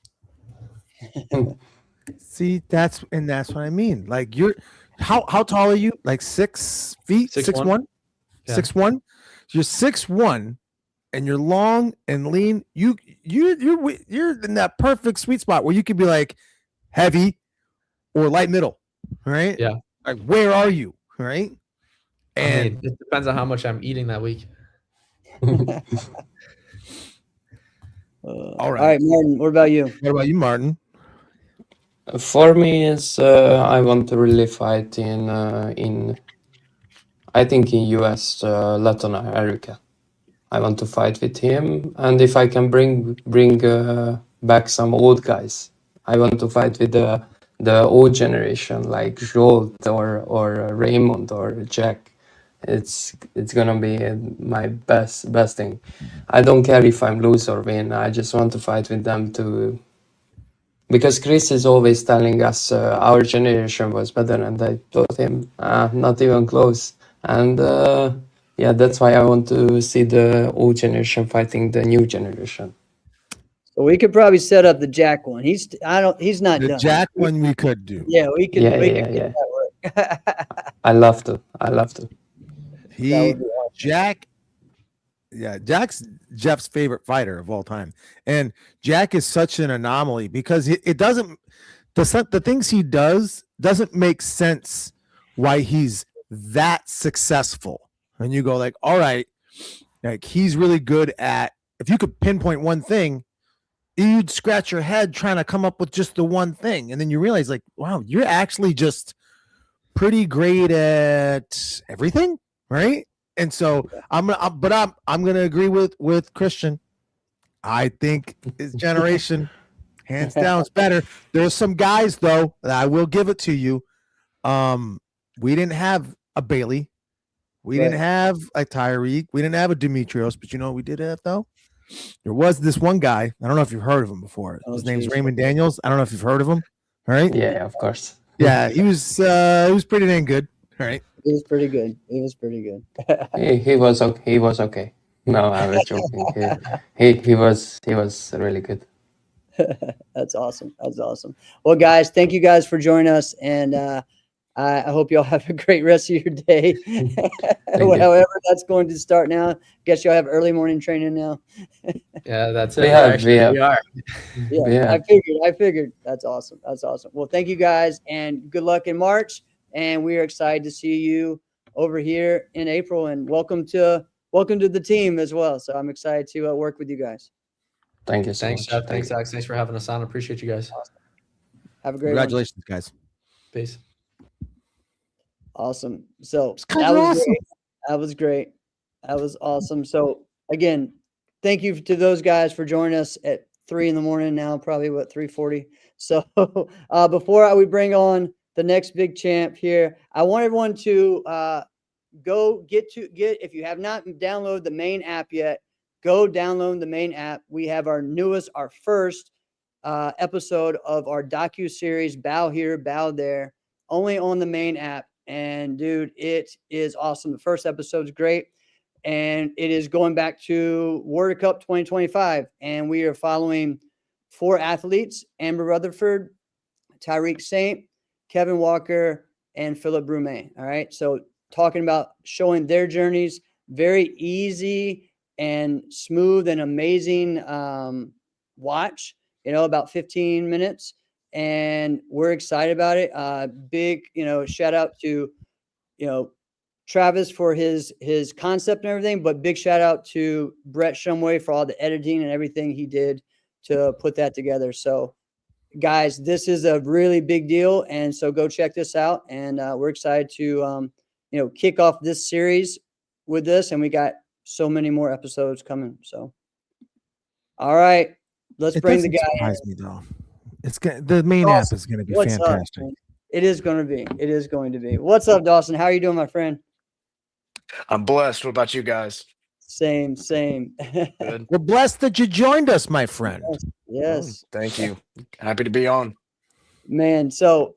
See, that's what I mean. Like, you're how tall are you? Like 6 feet, 6'1"? Yeah. 6'1"? You're 6'1", and you're long and lean. You're in that perfect sweet spot where you could be like heavy or light middle, right? Yeah. Like, where are you, right? And I mean, it depends on how much I'm eating that week. all all right, Martin, what about you? What about you, Martin? For me, is I want to really fight in I think in US, Latin America. I want to fight with him, and if I can bring back some old guys, I want to fight with the old generation like Holt or Raymond or Jack. It's gonna be my best thing. I don't care if I'm lose or win. I just want to fight with them too, because Chris is always telling us our generation was better, and I told him not even close. And yeah, that's why I want to see the old generation fighting the new generation. So we could probably set up the Jack one. He's not The done. Jack one we could do. Yeah, we could. Yeah, we yeah, could yeah. make that work. I love to. That would be awesome. Jack's Jeff's favorite fighter of all time, and Jack is such an anomaly because it doesn't the things he doesn't make sense why he's that successful. And you go like, all right, like he's really good at, if you could pinpoint one thing, you'd scratch your head trying to come up with just the one thing, and then you realize like, wow, you're actually just pretty great at everything, right? And so I'm gonna agree with Christian. I think his generation, hands down, is better. There's some guys though that I will give it to you. We didn't have a Bailey, we didn't have a Tyreek, we didn't have a Demetrios, but you know what we did have though? There was this one guy. I don't know if you've heard of him before. His name's Raymond Daniels. I don't know if you've heard of him. All right. Yeah, of course. Yeah, he was pretty dang good. All right. He was pretty good. He was okay. No, I was joking. He was really good. That's awesome. Well, guys, thank you guys for joining us, and I hope y'all have a great rest of your day. However that's going to start now. Guess y'all have early morning training now. Yeah, that's it. We are. Yeah, I figured. That's awesome. Well, thank you guys, and good luck in March. And we are excited to see you over here in April, and welcome to the team as well. So I'm excited to work with you guys. Thank you so Thanks, much. Jeff. Thank Thanks, you. Alex. Thanks for having us on. Appreciate you guys. Have a great one. Congratulations, guys. Peace. Awesome. So Guys that are was awesome. great. That was great. That was awesome. So again, thank you to those guys for joining us at 3 a.m. now, probably 3:40. So before we bring on the next big champ here, I want everyone to go get if you have not downloaded the main app yet, go download the main app. We have our first episode of our docu-series, Bow Here, Bow There, only on the main app. And dude, it is awesome. The first episode's great. And it is going back to World Cup 2025. And we are following 4 athletes: Amber Rutherford, Tyreek Saint, Kevin Walker, and Philip Brume. All right. So talking about showing their journeys, very easy and smooth and amazing watch, about 15 minutes. And we're excited about it. Big, shout out to, Travis for his concept and everything, but big shout out to Brett Shumway for all the editing and everything he did to put that together. So guys, this is a really big deal. And so go check this out. And we're excited to, kick off this series with this. And we got so many more episodes coming. So, all right, let's bring the guy surprise me though. The main app is going to be fantastic. It is going to be. It is going to be. What's up, Dawson? How are you doing, my friend? I'm blessed. What about you guys? Same. Good. We're blessed that you joined us, my friend. Yes. Thank you. Happy to be on. Man, so,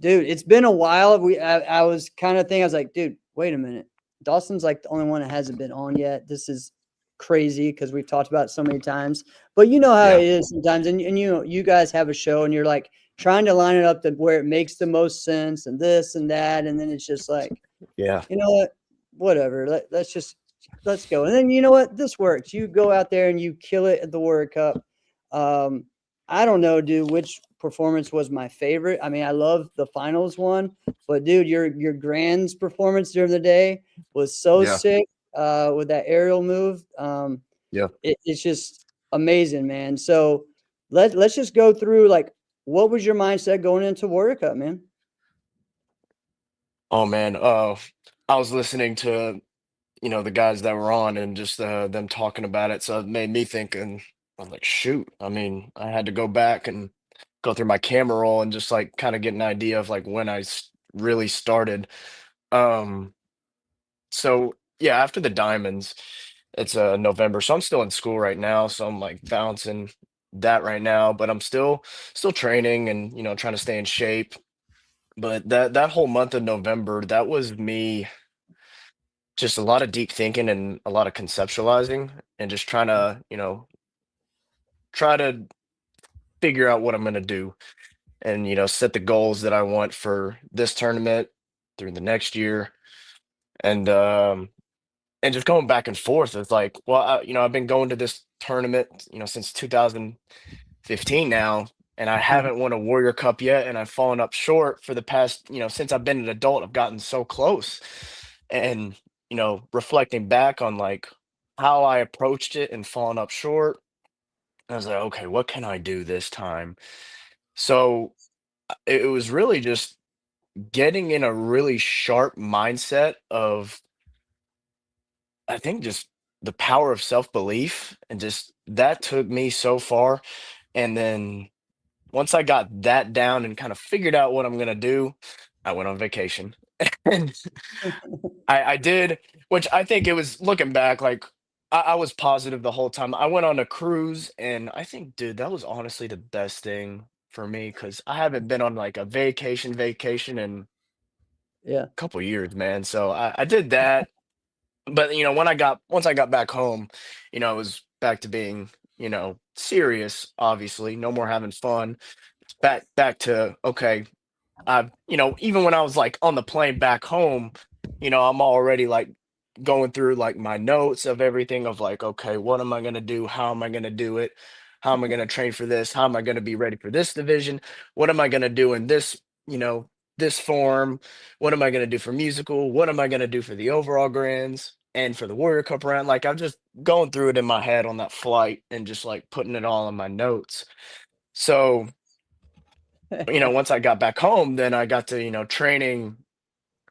dude, it's been a while. I was kind of thinking, I was like, dude, wait a minute. Dawson's like the only one that hasn't been on yet. This is crazy because we've talked about it so many times. But you know how it is sometimes. And you guys have a show and you're like trying to line it up to where it makes the most sense and this and that. And then it's just like, Yeah. you know what? Whatever. Let's go. And then you know what? This works. You go out there and you kill it at the World Cup. I don't know, dude, which performance was my favorite. I mean, I love the finals one, but dude, your Grand's performance during the day was so sick with that aerial move. It's just amazing, man. So let's just go through, like, what was your mindset going into World Cup, man? Oh man. I was listening to, the guys that were on and just them talking about it. So it made me think, and I'm like, shoot. I mean, I had to go back and go through my camera roll and just like kind of get an idea of like when I really started. So yeah, after the diamonds, it's November, so I'm still in school right now. So I'm like balancing that right now, but I'm still training and trying to stay in shape. But that whole month of November, that was me just a lot of deep thinking and a lot of conceptualizing and just trying to, try to figure out what I'm going to do and, set the goals that I want for this tournament through the next year. And just going back and forth. It's like, well, I've been going to this tournament, since 2015 now, and I haven't won a Warrior Cup yet, and I've fallen up short for the past, since I've been an adult, I've gotten so close. And, reflecting back on like how I approached it and fallen up short, I was like, okay, what can I do this time? So it was really just getting in a really sharp mindset of, I think, just the power of self-belief, and just that took me so far. And then once I got that down and kind of figured out what I'm gonna do, I went on vacation. And I did, which I think it was, looking back, like I was positive the whole time. I went on a cruise, and I think, dude, that was honestly the best thing for me because I haven't been on like a vacation in Yeah. a couple years, man. So I did that. But once I got back home, it was back to being, serious, obviously. No more having fun. Back to, okay, even when I was like on the plane back home, I'm already like going through like my notes of everything of like, okay, what am I gonna do? How am I gonna do it? How am I gonna train for this? How am I gonna be ready for this division? What am I gonna do in this, this form? What am I going to do for musical? What am I going to do for the overall grands and for the Warrior Cup round? Like I'm just going through it in my head on that flight and just like putting it all in my notes. So, once I got back home, then I got to, training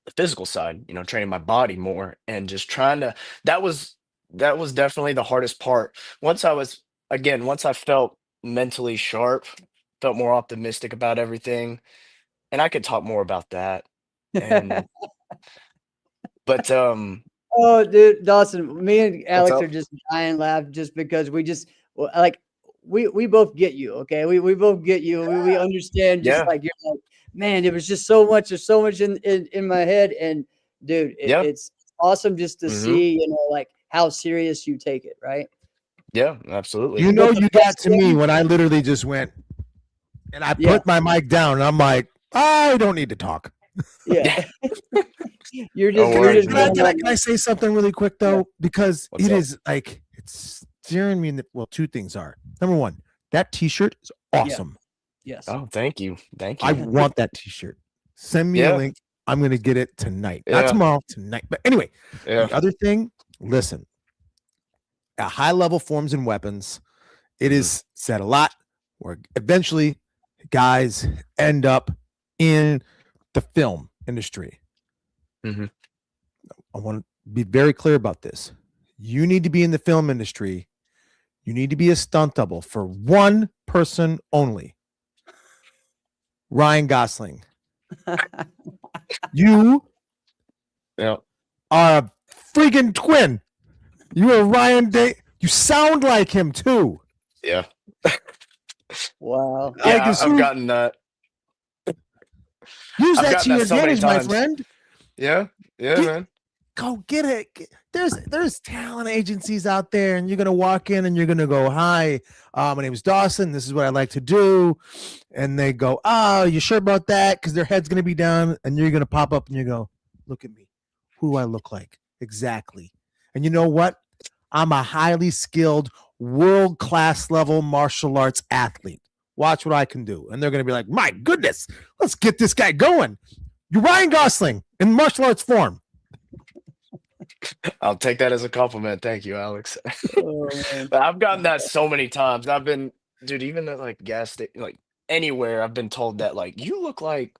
the physical side, training my body more and just trying to that was that was definitely the hardest part. Once I felt mentally sharp, felt more optimistic about everything, and I could talk more about that. And but Oh, dude, Dawson, me and what's Alex are up? just dying laugh just because we just like we both get you, okay? We both get you. We understand just Yeah, like you're like, man, there was just so much, there's so much in my head. And dude, yeah, it's awesome just to hmm see, like how serious you take it, right? yeah, absolutely. You know, But the you got best to me thing, when I literally just went and I yeah, put my mic down and I'm like, I don't need to talk. yeah. Yeah, You're no just worries, Can I, man. going can I on. can I say something really quick Yeah. though? Because What's it up? is like it's staring me in the well, two things are. Number one, that t-shirt is Yeah. awesome. Yes. Oh, thank you, thank I you. want that t-shirt. Send me a Yeah, link. I'm gonna get it tonight. Not yeah, tomorrow, tonight. But anyway, yeah. the other thing, listen, at high level forms and weapons, it hmm is said a lot where eventually guys end up in the film industry. hmm I want to be very clear about this. You need to be in the film industry. You need to be a stunt double for one person only. Ryan Gosling. You Yeah, are a freaking twin. You are Ryan Day. You sound like him too. yeah, Wow. I yeah. can use I've that gotten to that your so many advantage, my times. friend. Yeah, yeah, Get man. go get it. There's talent agencies out there, and you're gonna walk in and you're gonna go, "Hi, my name is Dawson. This is what I like to do," and they go, "Oh, you sure about that?" Because their head's gonna be down, and you're gonna pop up and you go, "Look at me. Who do I look like exactly?" And you know what? I'm a highly skilled, world class level martial arts athlete. Watch what I can do, and they're gonna be like, "My goodness, let's get this guy going." You're Ryan Gosling in martial arts form. I'll take that as a compliment. Thank you, Alex. Oh, man. But I've gotten that so many times. Dude, even at like gas station, like anywhere, I've been told that, like, you look like,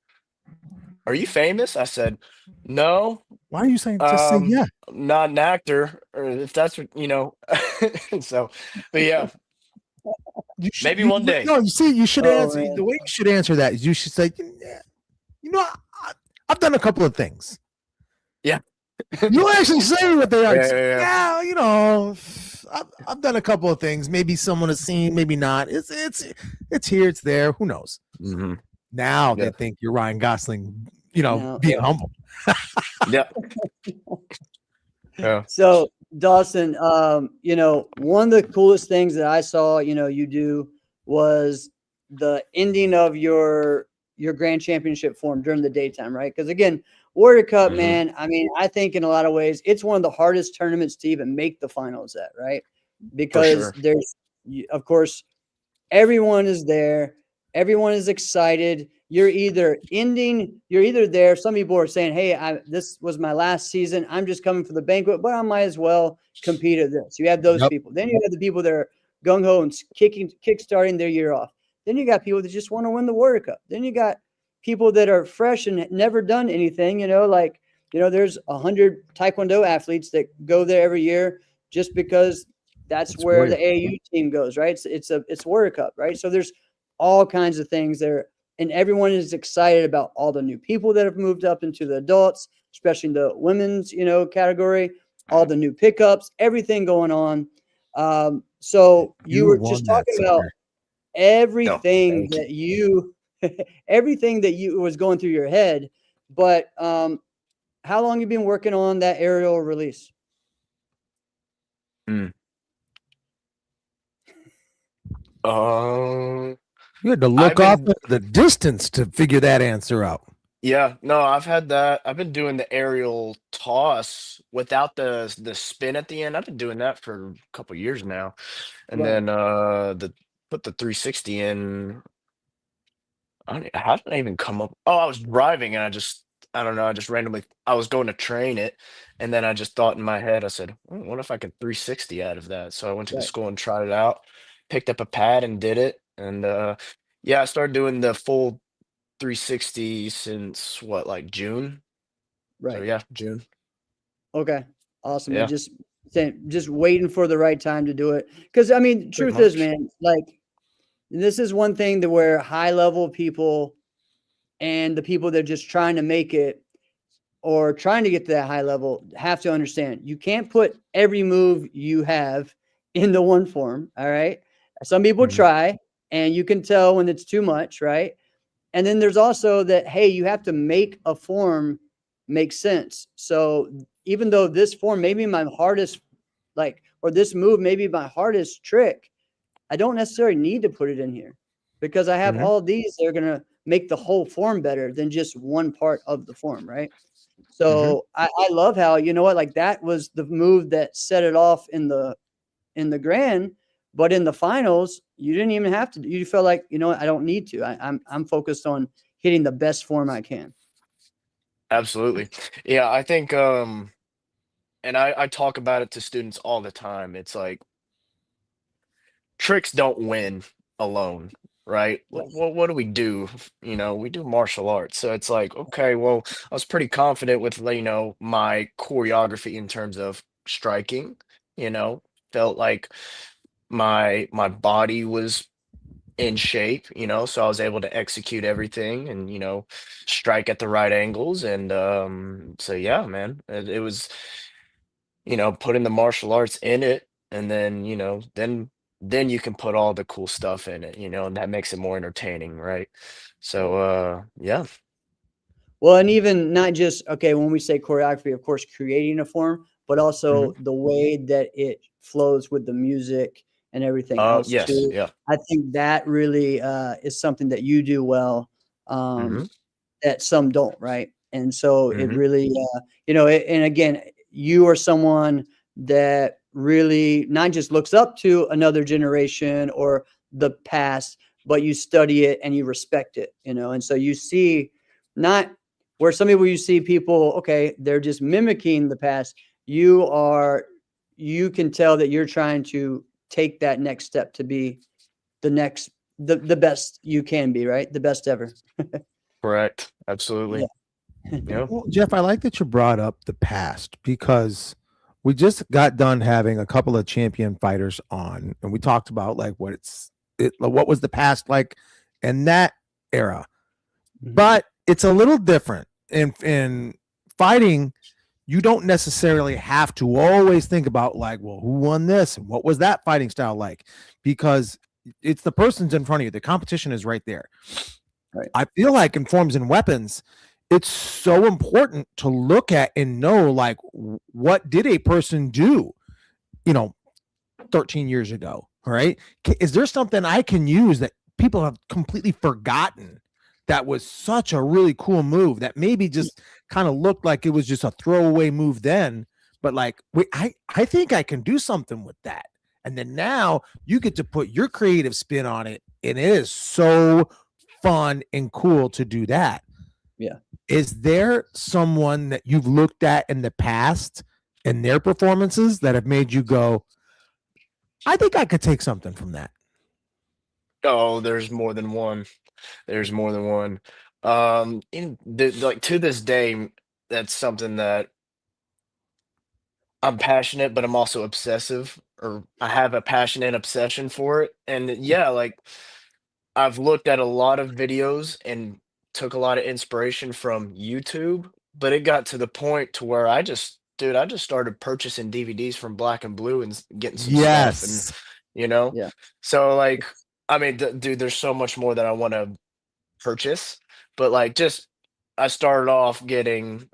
are you famous? I said, no, Why are you saying just say yeah? I'm not an actor, or if that's what. So, but yeah, You should maybe one day. no, you see, you should Oh, answer man. the way you should answer that is you should say, "Yeah, you know, I've done a couple of things." Yeah. You actually say what they are. Yeah, Say, yeah, yeah, I've done a couple of things. Maybe someone has seen, maybe not. It's here, it's there. Who knows? yeah. Now they Yeah. think you're Ryan Gosling, No, being humble. Yeah. Yeah. so Dawson, one of the coolest things that I saw, you do was the ending of your grand championship form during the daytime, right? Because again, Warrior Cup, hmm man, I mean, I think in a lot of ways it's one of the hardest tournaments to even make the finals at, right? For Because sure. of course, everyone is there. Everyone is excited. You're either there. Some people are saying, "Hey, this was my last season. I'm just coming for the banquet, but I might as well compete at this." You have those Yep. people. Then you have the people that are gung ho and kickstarting their year off. Then you got people that just want to win the Warrior Cup. Then you got people that are fresh and never done anything. There's 100 Taekwondo athletes that go there every year just because that's where Warrior. the AAU team goes, right? It's Warrior Cup, right? So there's all kinds of things there, and everyone is excited about all the new people that have moved up into the adults, especially in the women's, category, all the new pickups, everything going on. So you You were won just that talking about sucker. No, everything thank you. that everything that you was going through your head, but how long you been working on that aerial release? Mm. Um, You had to I've look off been, into the distance to figure that answer out. yeah, no, I've had that. I've been doing the aerial toss without the spin at the end. I've been doing that for a couple years now. And Right. then the put the 360 in How did I even come up? Oh, I was driving and I don't know, I just randomly, I was going to train it. And then I just thought in my head, I said, what if I could 360 out of that? So I went to the Right. school and tried it out, picked up a pad and did it. And yeah, I started doing the full 360 since what, like June? So Right. yeah, June. Okay. Awesome. And Yeah, just waiting for the right time to do it. Because I mean, pretty truth is, much. man, like this is one thing that where high level people and the people that are just trying to make it or trying to get to that high level have to understand you can't put every move you have in the one form. All right. Some people Mhm. try and you can tell when it's too much, right? And then there's also that, hey, you have to make a form make sense. So even though this form may be my hardest, like, or this move may be my hardest trick, I don't necessarily need to put it in here because I have Hmm. all these that are going to make the whole form better than just one part of the form, right? Hmm. So I love how, you know what, like that was the move that set it off in the grand, but in the finals, you didn't even have to. You felt like, you know what, I don't need to. I'm focused on hitting the best form I can. Absolutely. Yeah, I think and I talk about it to students all the time. It's like tricks don't win alone, right? Yeah. What do we do? We do martial arts. So it's like, okay, well, I was pretty confident with, my choreography in terms of striking, you know, felt like my body was in shape, so I was able to execute everything and, strike at the right angles. And so yeah, man, it was, putting the martial arts in it, and then, then you can put all the cool stuff in it, and that makes it more entertaining, right? So Right. yeah. Well, and even not just, okay, when we say choreography, of course, creating a form, but Hmm. also the way that it flows with the music and everything else Yes, too. yeah. I think that really is something that you do well. Hmm. That some don't, right? And so it Hmm. really, and again, you are someone that really not just looks up to another generation or the past, but you study it and you respect it, and so you see not where some people you see people, okay, they're just mimicking the past. You can tell that you're trying to take that next step to be the next, the best you can be, right? The best ever. Correct. Absolutely. Yeah. Yeah. Well, Jeff, I like that you brought up the past because we just got done having a couple of champion fighters on, and we talked about like what was the past like in that era. Mhm. But it's a little different in fighting. You don't necessarily have to always think about like, well, who won this and what was that fighting style like, because it's the person's in front of you. The competition is right there. Right. I feel like in forms and weapons, it's so important to look at and know like what did a person do, you know, 13 years ago. All right. Is there something I can use that people have completely forgotten that was such a really cool move that maybe just kind of looked like it was just a throwaway move then, but like, wait, I think I can do something with that. And then now you get to put your creative spin on it. And it is so fun and cool to do that. Yeah. Is there someone that you've looked at in the past and their performances that have made you go, I think I could take something from that? Oh, there's more than one. There's more than one. Like to this day, that's something that I'm passionate, but I'm also obsessive, or I have a passion and obsession for it. And yeah, like I've looked at a lot of videos and took a lot of inspiration from YouTube, but it got to the point to where dude, I just started purchasing DVDs from Black and Blue and getting some stuff, and Yes. you know, Yeah. so like, I mean, dude, there's so much more that I want to purchase, but like, just I started off getting,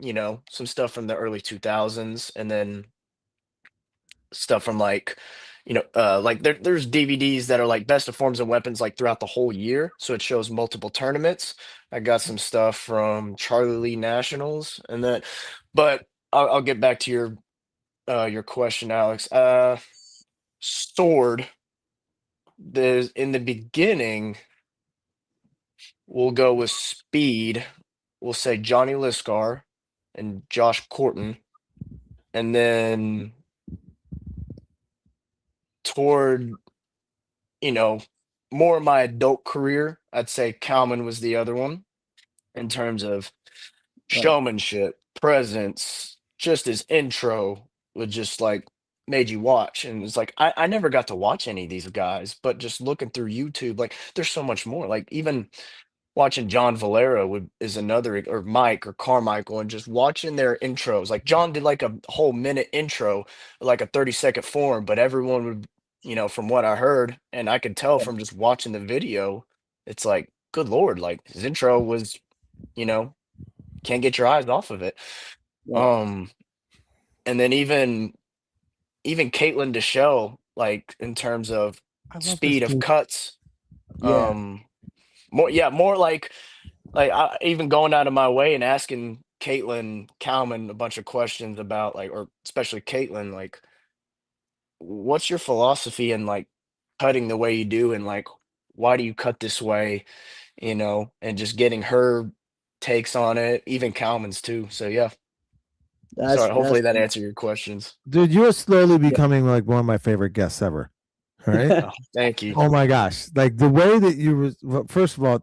some stuff from the early 2000s, and then stuff from like, like there's DVDs that are like best of forms and weapons like throughout the whole year, so it shows multiple tournaments. I got some stuff from Charlie Lee Nationals, and then, but I'll get back to your question, Alex. Sword. There's in the beginning. we'll go with speed. We'll say Johnny Liscar and Josh Corton. And then toward, more of my adult career, I'd say Kalman was the other one in terms of Right. showmanship, presence, just his intro would just like made you watch. And it's like I never got to watch any of these guys, but just looking through YouTube, like there's so much more. Like even watching John Valera is another, or Mike or Carmichael, and just watching their intros. Like John did like a whole minute intro, like a 30-second form, but everyone would, from what I heard, and I could tell from just watching the video, it's like, good Lord, like his intro was, can't get your eyes off of it. Right. And then even Caitlin Deshelle, like in terms of I love this speed of dude. cuts, Yeah. more like I even going out of my way and asking Caitlin Kalman a bunch of questions about like, or especially Caitlin, like, what's your philosophy in like cutting the way you do, and like, why do you cut this way, and just getting her takes on it, even Kalman's too. So yeah, sorry. Hopefully that answered your questions. Dude, you're slowly becoming like one of my favorite guests ever. All right. Oh, thank you. Oh my gosh! Like the way that first of all,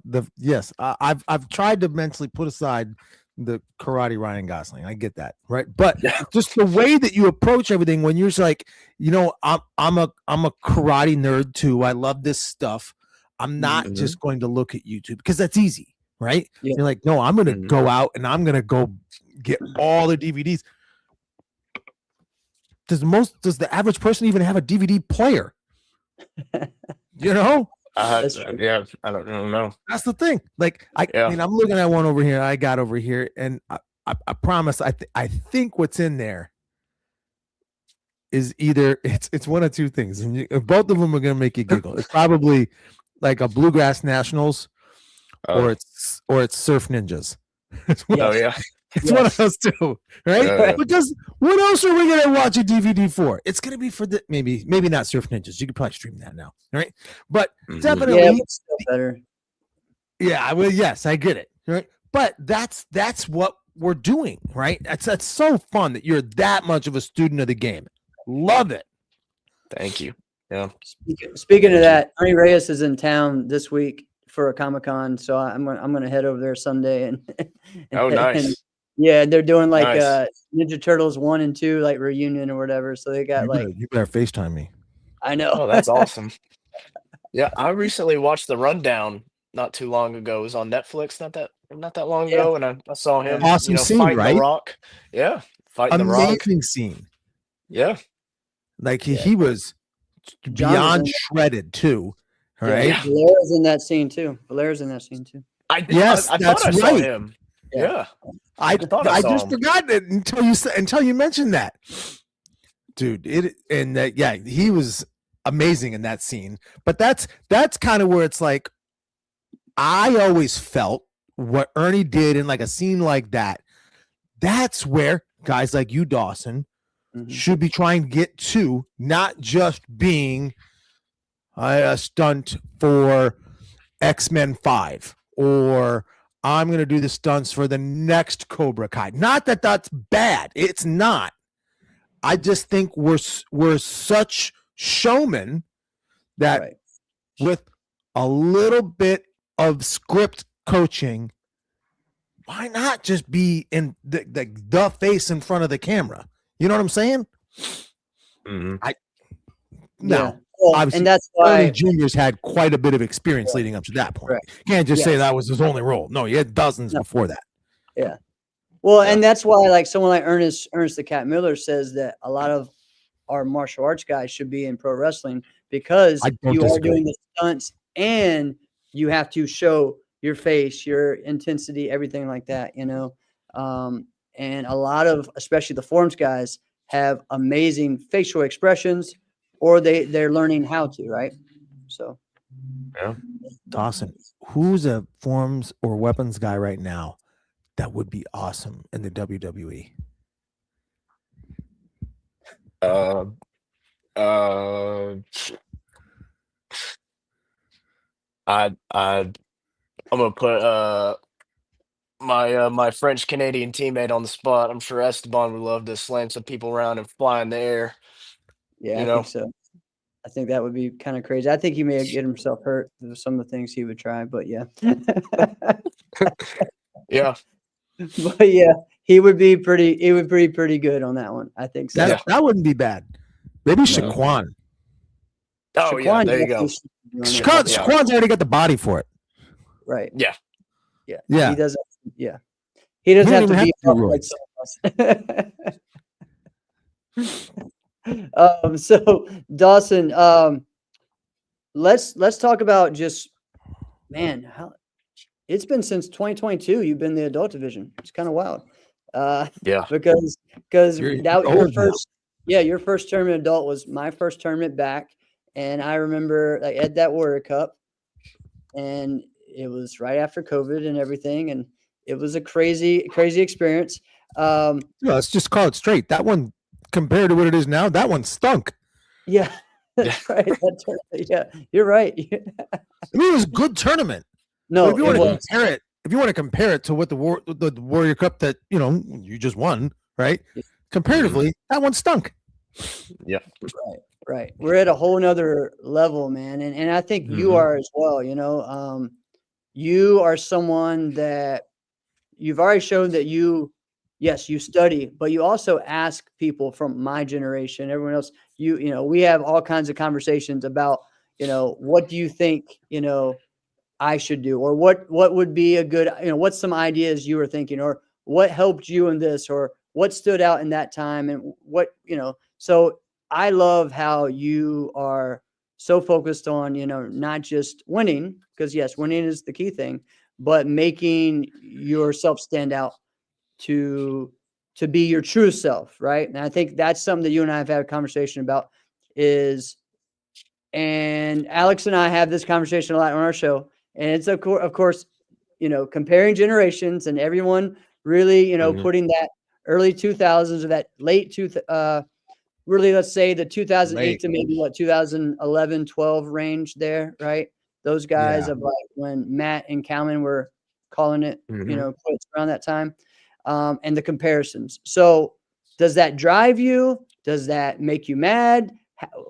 I've tried to mentally put aside the karate Ryan Gosling. I get that, right? But Yeah. just the way that you approach everything, when you're just like, I'm a karate nerd too. I love this stuff. I'm not Mhm. just going to look at YouTube because that's easy, right? Yeah. You're like, no, I'm going to Mhm. go out and I'm going to go get all the DVDs. Does the average person even have a DVD player? You know, That's true. Yeah, I don't know. that's the thing. Like, I mean, I'm looking at one over here. I got over here, and I promise. I think what's in there is either it's one of two things, and both of them are gonna make you giggle. It's probably like a Bluegrass Nationals, or it's Surf Ninjas. It's one, Oh yeah. it's one of those two, right? Yeah. Because what else are we gonna watch a DVD for? It's gonna be for the maybe not Surf Ninjas. You could probably stream that now, right? But Mhm. definitely, Yeah, but still better. yeah. Well, yes, I get it, right? But that's what we're doing, right? That's so fun that you're that much of a student of the game. Love it. Thank you. Yeah. Speaking of that, Ernie Reyes is in town this week for a Comic-Con, so I'm gonna head over there Sunday and Oh, nice. and yeah, they're doing like Nice. Ninja Turtles 1 and 2 like reunion or whatever. So they got You better FaceTime me. I know. Oh, that's awesome. Yeah, I recently watched The Rundown not too long ago. It was on Netflix not that long Yeah. ago, and I saw him, Awesome scene, fighting right? The Rock. Yeah, fighting The Rock. Amazing scene. Yeah. Like Yeah. he was John was beyond in- shredded too. All Yeah, right. Yeah. Valera's in that scene too. Valera's in that scene too. I Yes, thought that's I saw right. him. Yeah. Yeah. I thought I saw just him. forgot it until you mentioned that, dude. He was amazing in that scene. But that's kind of where it's like, I always felt what Ernie did in like a scene like that. That's where guys like you, Dawson, Mhm. should be trying to get to, not just being a stunt for X-Men 5, or I'm going to do the stunts for the next Cobra Kai. Not that that's bad. It's not. I just think we're such showmen that Right. with a little bit of script coaching, why not just be in the face in front of the camera? You know what I'm saying? Mhm. No. Well, Obviously, and that's Ernie why Jr.'s had quite a bit of experience leading up to that point. Correct. Can't just say Yes. that was his only role. No, he had dozens No. before that. Well, Yeah. and that's why like someone like Ernest the Cat Miller says that a lot of our martial arts guys should be in pro wrestling because I don't you disagree. are doing the stunts and you have to show your face, your intensity, everything like that, and a lot of, especially the forms guys, have amazing facial expressions, or they're learning how to, right? So Dawson, who's a forms or weapons guy right now that would be awesome in the WWE? Uh, uh, I I'm gonna put my French Canadian teammate on the spot. I'm sure Esteban would love to slam some people around and fly in the air. Yeah, You I know, think so. I think that would be kind of crazy. I think he may get himself hurt with some of the things he would try, but yeah. yeah, But yeah, he would be pretty good on that one. I think so. Yeah. That wouldn't be bad. Maybe No. Shaquan. Oh yeah, Shaquan there you definitely go. should be on it. Yeah. Shaquan's already got the body for it. Right. Yeah, Yeah. Yeah. He doesn't. Yeah. He doesn't He have don't to even be have up like steroids. some of us. So Dawson, let's talk about just, man, how it's been since 2022. You've been in the adult division. It's kind of wild. yeah. Because You're that your old now. first, yeah, your first tournament adult was my first tournament back, and I remember like at that Warrior Cup, and it was right after COVID and everything, and it was a crazy experience. Yeah, let's just call it straight. That one, compared to what it is now, that one stunk. Yeah, that's right. That tournament, yeah, you're right. I mean, it was a good tournament. No, But if you it want to was. compare it, if you want to compare it to what the Warrior Cup that you just won, right? Comparatively, that one stunk. Yeah. Right. We're at a whole nother level, man. And I think you are as well, you are someone that you've already shown that yes, you study, but you also ask people from my generation, everyone else, we have all kinds of conversations about, what do you think, I should do, or what would be a good, what's some ideas you were thinking, or what helped you in this, or what stood out in that time, and what, so I love how you are so focused on, not just winning, because yes, winning is the key thing, but making yourself stand out to be your true self, right? And I think that's something that you and I have had a conversation about and Alex and I have this conversation a lot on our show, and it's of course, comparing generations, and everyone really, putting that early 2000s or that late really, let's say the 2008 Late. to maybe 2011, 12 range there, right? Those guys Yeah. of like when Matt and Calvin were calling it, quits around that time, and the comparisons. So does that drive you? Does that make you mad?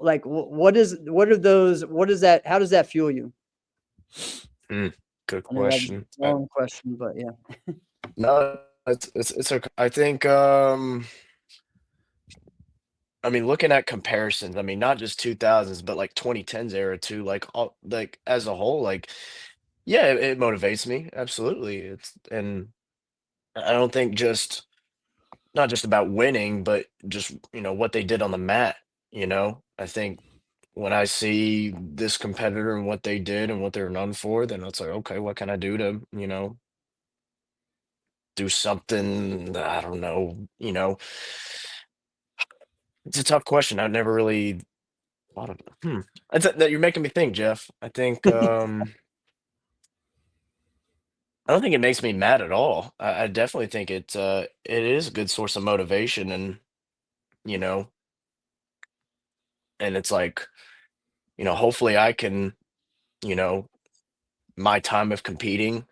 Like, how does that fuel you? Good I know that's a question. long question, but yeah. No, it's okay. I think I mean, looking at comparisons, I mean, not just 2000s, but like 2010s era too, like all like as a whole, like yeah, it motivates me. Absolutely. And I don't think just not just about winning, but just, what they did on the mat. I think when I see this competitor and what they did and what they're known for, then it's like, okay, what can I do to, do something, I don't know. It's a tough question. I've never really thought of it. That you're making me think, Jeff. I think I don't think it makes me mad at all. I definitely think it is a good source of motivation you know, and it's like, hopefully I can, you know, my time of competing,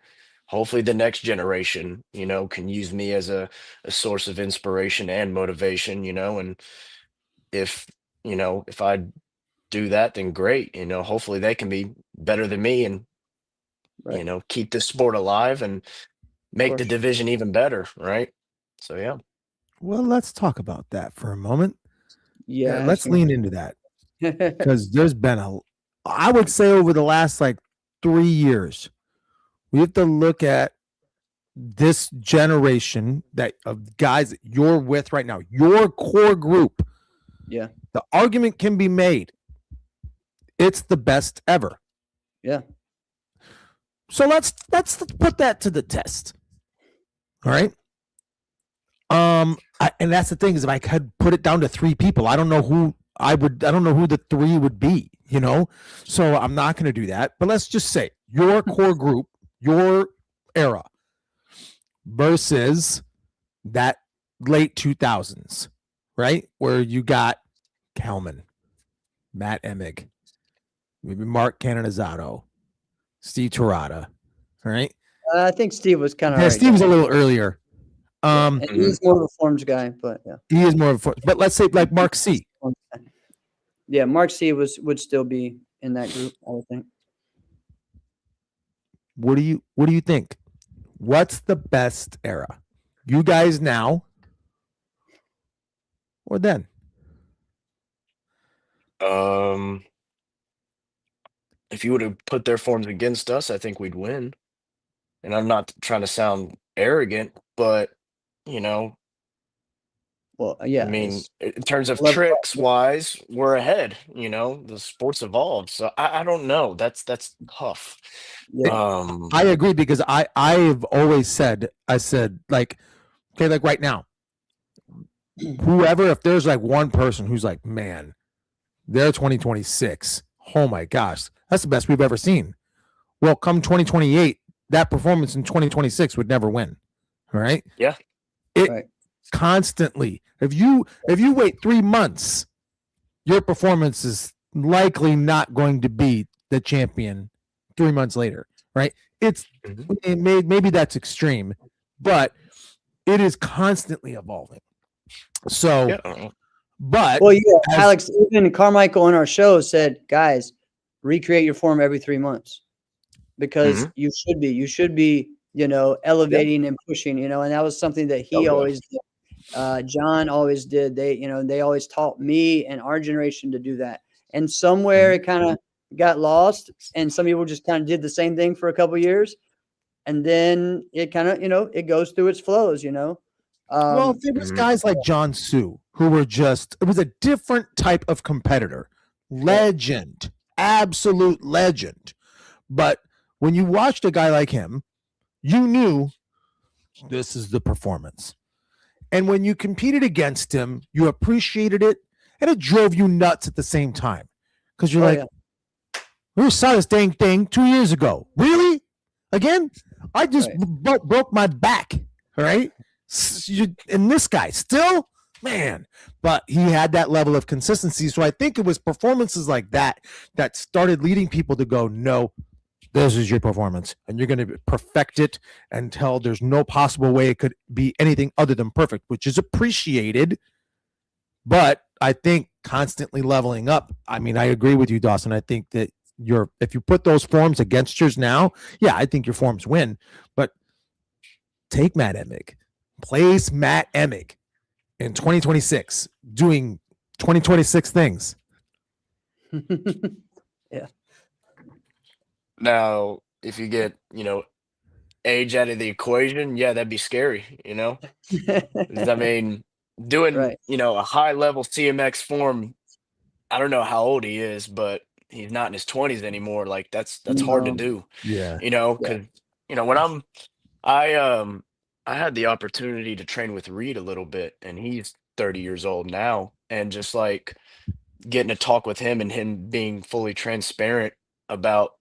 hopefully the next generation, can use me as a source of inspiration and motivation, and if, if I do that, then great, hopefully they can be better than me and, Right. keep this sport alive and make the course. division even better, right? So yeah. Well, let's talk about that for a moment. Yeah. Let's lean into that absolutely. because there's been I would say over the last like 3 years, we have to look at this generation of guys that you're with right now, your core group. Yeah. The argument can be made. It's the best ever. Yeah. So let's put that to the test. All right. And that's the thing is if I could put it down to 3 people, I don't know who the 3 would be, So I'm not going to do that. But let's just say your core group, your era versus that late 2000s, right? Where you got Kalman, Matt Emig, maybe Mark Canonizato, Steve Torada, All right. I think Steve was kind of Yeah, right. Steve's a little earlier. And he's more of a forms guy, but yeah. He is more of a, but let's say like Mark C. Yeah, Mark C would still be in that group, I would think. What do you think? What's the best era? You guys now or then? If you would have put their forms against us, I think we'd win. And I'm not trying to sound arrogant, but you know, Well, yeah. I mean, it's in terms of 11 tricks wise, we're ahead. You know, the sport's evolved, so I don't know. That's tough. Yeah. I agree because I've always said, I said, like, okay, like right now, whoever, if there's like one person who's like, man, they're 2026. Oh my gosh, that's the best we've ever seen. Well, come 2028, that performance in 2026 would never win. All right. Yeah. It Right. constantly. If you wait 3 months, your performance is likely not going to be the champion 3 months later. Right. It's maybe that's extreme, but it is constantly evolving. So, Yeah. but Well, yeah, Alex, even Carmichael on our show said, guys, recreate your form every 3 months because you should be, elevating and pushing, and that was something that he always did. John always did. They always taught me and our generation to do that. And somewhere it kind of got lost, and some people just kind of did the same thing for a couple of years, and then it kind of, it goes through its flows, well, there was guys like John Sue who were it was a different type of competitor, legend, absolute legend. But when you watched a guy like him, you knew this is the performance. And when you competed against him, you appreciated it, and it drove you nuts at the same time. Because you're we saw this dang thing 2 years ago. Really? Again? I just broke my back. All right? And this guy still, man. But he had that level of consistency. So I think it was performances like that that started leading people to go, no, this is your performance. And you're going to perfect it until there's no possible way it could be anything other than perfect, which is appreciated. But I think constantly leveling up. I mean, I agree with you, Dawson. I think that if you put those forms against yours now, yeah, I think your forms win. But take Matt Emick, place Matt Emick in 2026, doing 2026 things. Yeah. Now, if you get, age out of the equation, yeah, that'd be scary, I mean, doing, a high level CMX form, I don't know how old he is, but he's not in his 20s anymore. Like that's hard to do. Yeah. Because, when I had the opportunity to train with Reed a little bit, and he's 30 years old now, and just like getting to talk with him and him being fully transparent about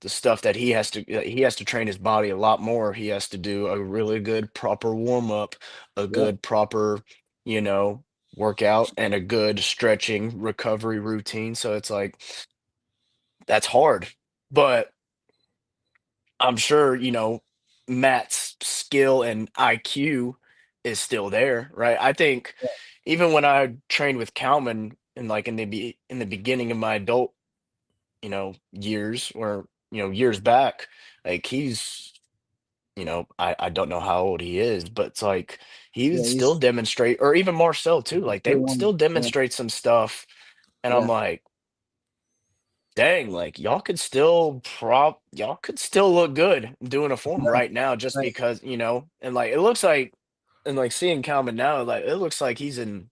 the stuff that he has to train his body a lot more. He has to do a really good proper warm up, a good proper, workout, and a good stretching recovery routine. So it's like that's hard. But I'm sure, Matt's skill and IQ is still there, right? I think even when I trained with Kalman in the beginning of my adult, years, or years back, like he's, I don't know how old he is, but it's like he would still demonstrate, or even Marcel too, like they would still demonstrate some stuff, and I'm like, dang, like y'all could still look good doing a form right now, just because, and like it looks like, and like seeing Kalman now, like it looks like he's in,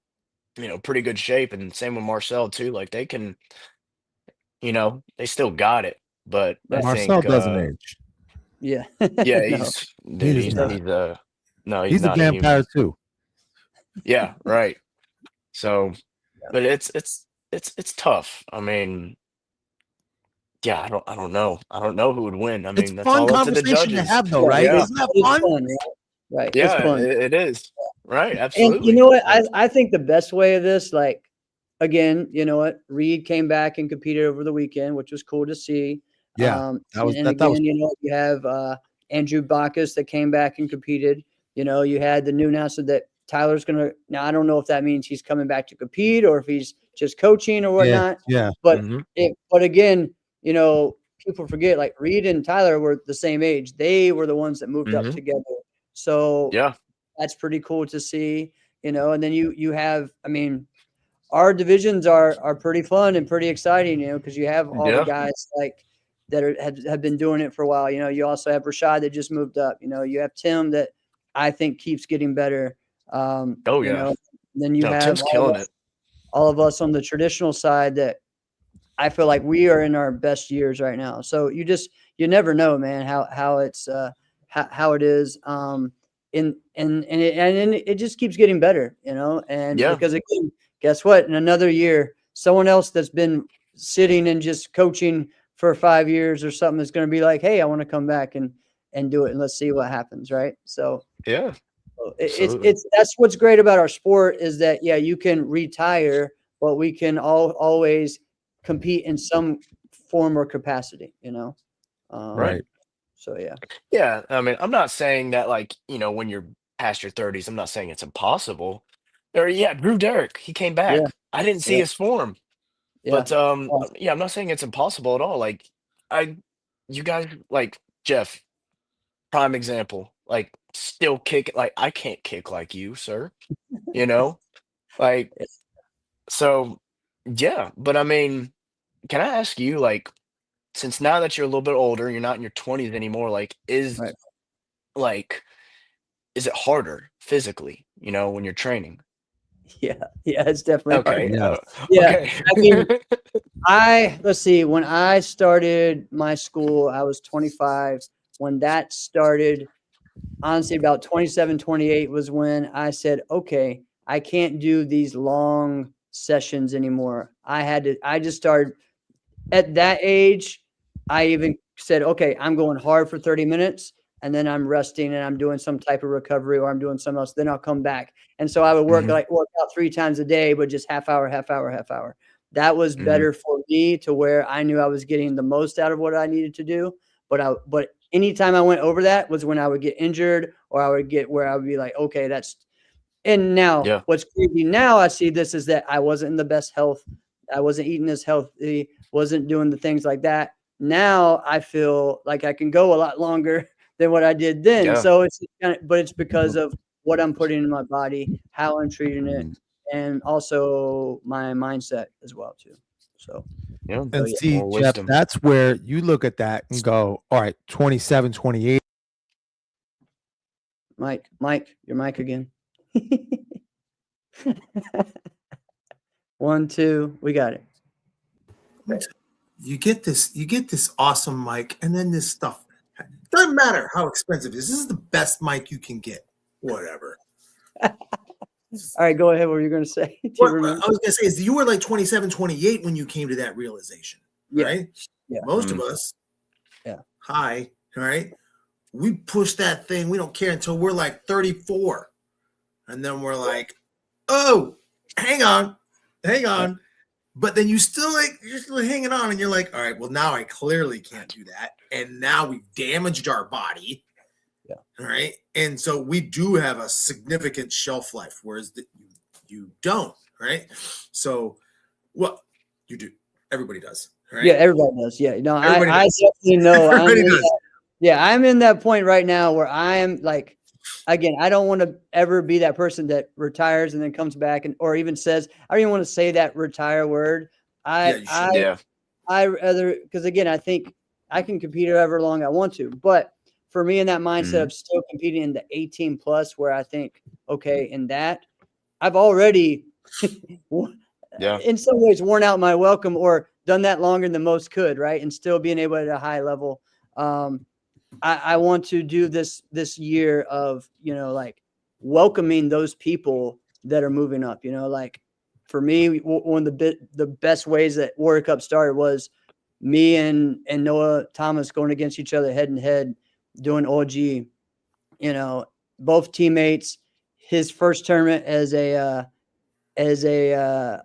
pretty good shape, and same with Marcel too. Like they can, they still got it, but I Marcel think doesn't age. Yeah. yeah, No. he's not. he's a not vampire human. too. Yeah, right. So, but it's tough. I mean, yeah, I don't know. I don't know who would win. I It's mean, that's fun all up to the conversation to judges. have, though, right? Yeah. Isn't that It's fun? fun, right? It's Yeah, fun. it is. Right, And absolutely. you know what? I think the best way of this, like, again, you know what? Reed came back and competed over the weekend, which was cool to see. Yeah, that was and that again, was you have Andrew Bacchus that came back and competed. You had the new announcement that Tyler's going to, now I don't know if that means he's coming back to compete or if he's just coaching or whatnot. Yeah. But, Mhm. but again, people forget like Reed and Tyler were the same age. They were the ones that moved up Mhm. together. So Yeah. that's pretty cool to see, and then you have, our divisions are pretty fun and pretty exciting, because you have all the Yeah. guys like that have been doing it for a while. You also have Rashad that just moved up. You have Tim that I think keeps getting better. Oh, yeah. Then you No, have Tim's killing it. all of us on the traditional side that I feel like we are in our best years right now. So you never know, man, how it's how it is. And it just keeps getting better, and Yeah. because again, guess what? In another year, someone else that's been sitting and just coaching for 5 years or something is going to be like, hey, I want to come back and do it, and let's see what happens, right? So Yeah. Absolutely. it's that's what's great about our sport is that you can retire, but we can always compete in some form or capacity, Right. So yeah. Yeah. I mean, I'm not saying that like, when you're past your 30s, I'm not saying it's impossible. Or yeah, Drew Derrick, he came Yeah. back. I didn't see Yeah. his form. Yeah. But yeah, I'm not saying it's impossible at all. Like I you guys like Jeff, prime example. Like still kick like I can't kick like you, sir. You know? Like so yeah, but I mean, can I ask you like since now that you're a little bit older, you're not in your 20s anymore, Right. like is it harder physically, when you're training? Yeah. Yeah. It's definitely hard. Okay. Yes. Yeah. Okay. I mean, let's see, when I started my school, I was 25. When that started, honestly, about 27, 28 was when I said, okay, I can't do these long sessions anymore. I just started at that age. I even said, okay, I'm going hard for 30 minutes and then I'm resting and I'm doing some type of recovery or I'm doing something else. Then I'll come back. And so I would work Mhm. work out 3 times a day, but just half hour, half hour, half hour. That was Mhm. better for me to where I knew I was getting the most out of what I needed to do. But anytime I went over that was when I would get injured or I would get where I would be like, okay, and now Yeah. what's crazy now I see this is that I wasn't in the best health. I wasn't eating as healthy, wasn't doing the things like that. Now I feel like I can go a lot longer than what I did then. Yeah. So but it's because of what I'm putting in my body, how I'm treating it, and also my mindset as well too. So Yeah. And yeah. see, More Jeff, wisdom. that's where you look at that and go, all right, 27, 28. Mike, your mic again. 1, 2, we got it. You get this awesome mic, and then this stuff. Doesn't matter how expensive it is. This is the best mic you can get. Whatever. All right, go ahead. What were you going to say? Do you What remember? I was going to say is you were like 27, 28 when you came to that realization, Yeah. right? Yeah. Most of us, Yeah. hi, all right? We push that thing. We don't care until we're like 34. And then we're like, oh, hang on. But then you're still hanging on, and you're like, all right, well, now I clearly can't do that. And now we've damaged our body. Yeah. All right. And so we do have a significant shelf life, whereas you don't, right? So well, you do. Everybody does. Right? Yeah, everybody does. Yeah. No, Everybody I does. definitely know. Everybody does. I'm in that point right now where I am like, again, I don't want to ever be that person that retires and then comes back or even says, I don't even want to say that retire word. Yeah, you should. Yeah. I rather, because again, I think I can compete however long I want to, but for me in that mindset of still competing in the 18 plus where I think, okay, in that I've already Yeah. in some ways worn out my welcome or done that longer than most could, right? And still being able at a high level. I want to do this year of, like welcoming those people that are moving up, like for me, one of the best ways that Warrior Cup started was me and Noah Thomas going against each other head and head, doing OG, both teammates, his first tournament as a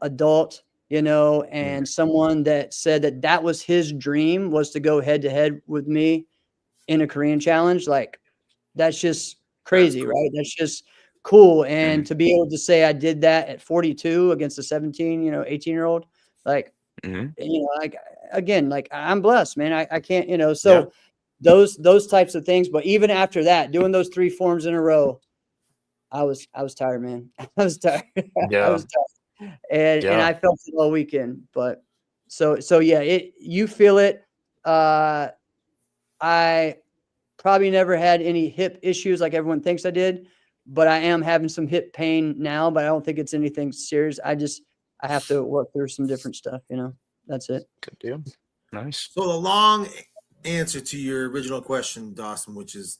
adult, and someone that said that was his dream was to go head to head with me in a Korean challenge, like that's just crazy, right? That's just cool. And to be able to say I did that at 42 against a 17, 18-year-old, like, like again, like I'm blessed, man. I can't, so those types of things. But even after that, doing those 3 forms in a row, I was tired, man. I was tired. I was tired. And I felt it all weekend. But so yeah, you feel it. I probably never had any hip issues like everyone thinks I did, but I am having some hip pain now, but I don't think it's anything serious. I have to work through some different stuff, That's it. Good deal. Nice. So the long answer to your original question, Dawson, which is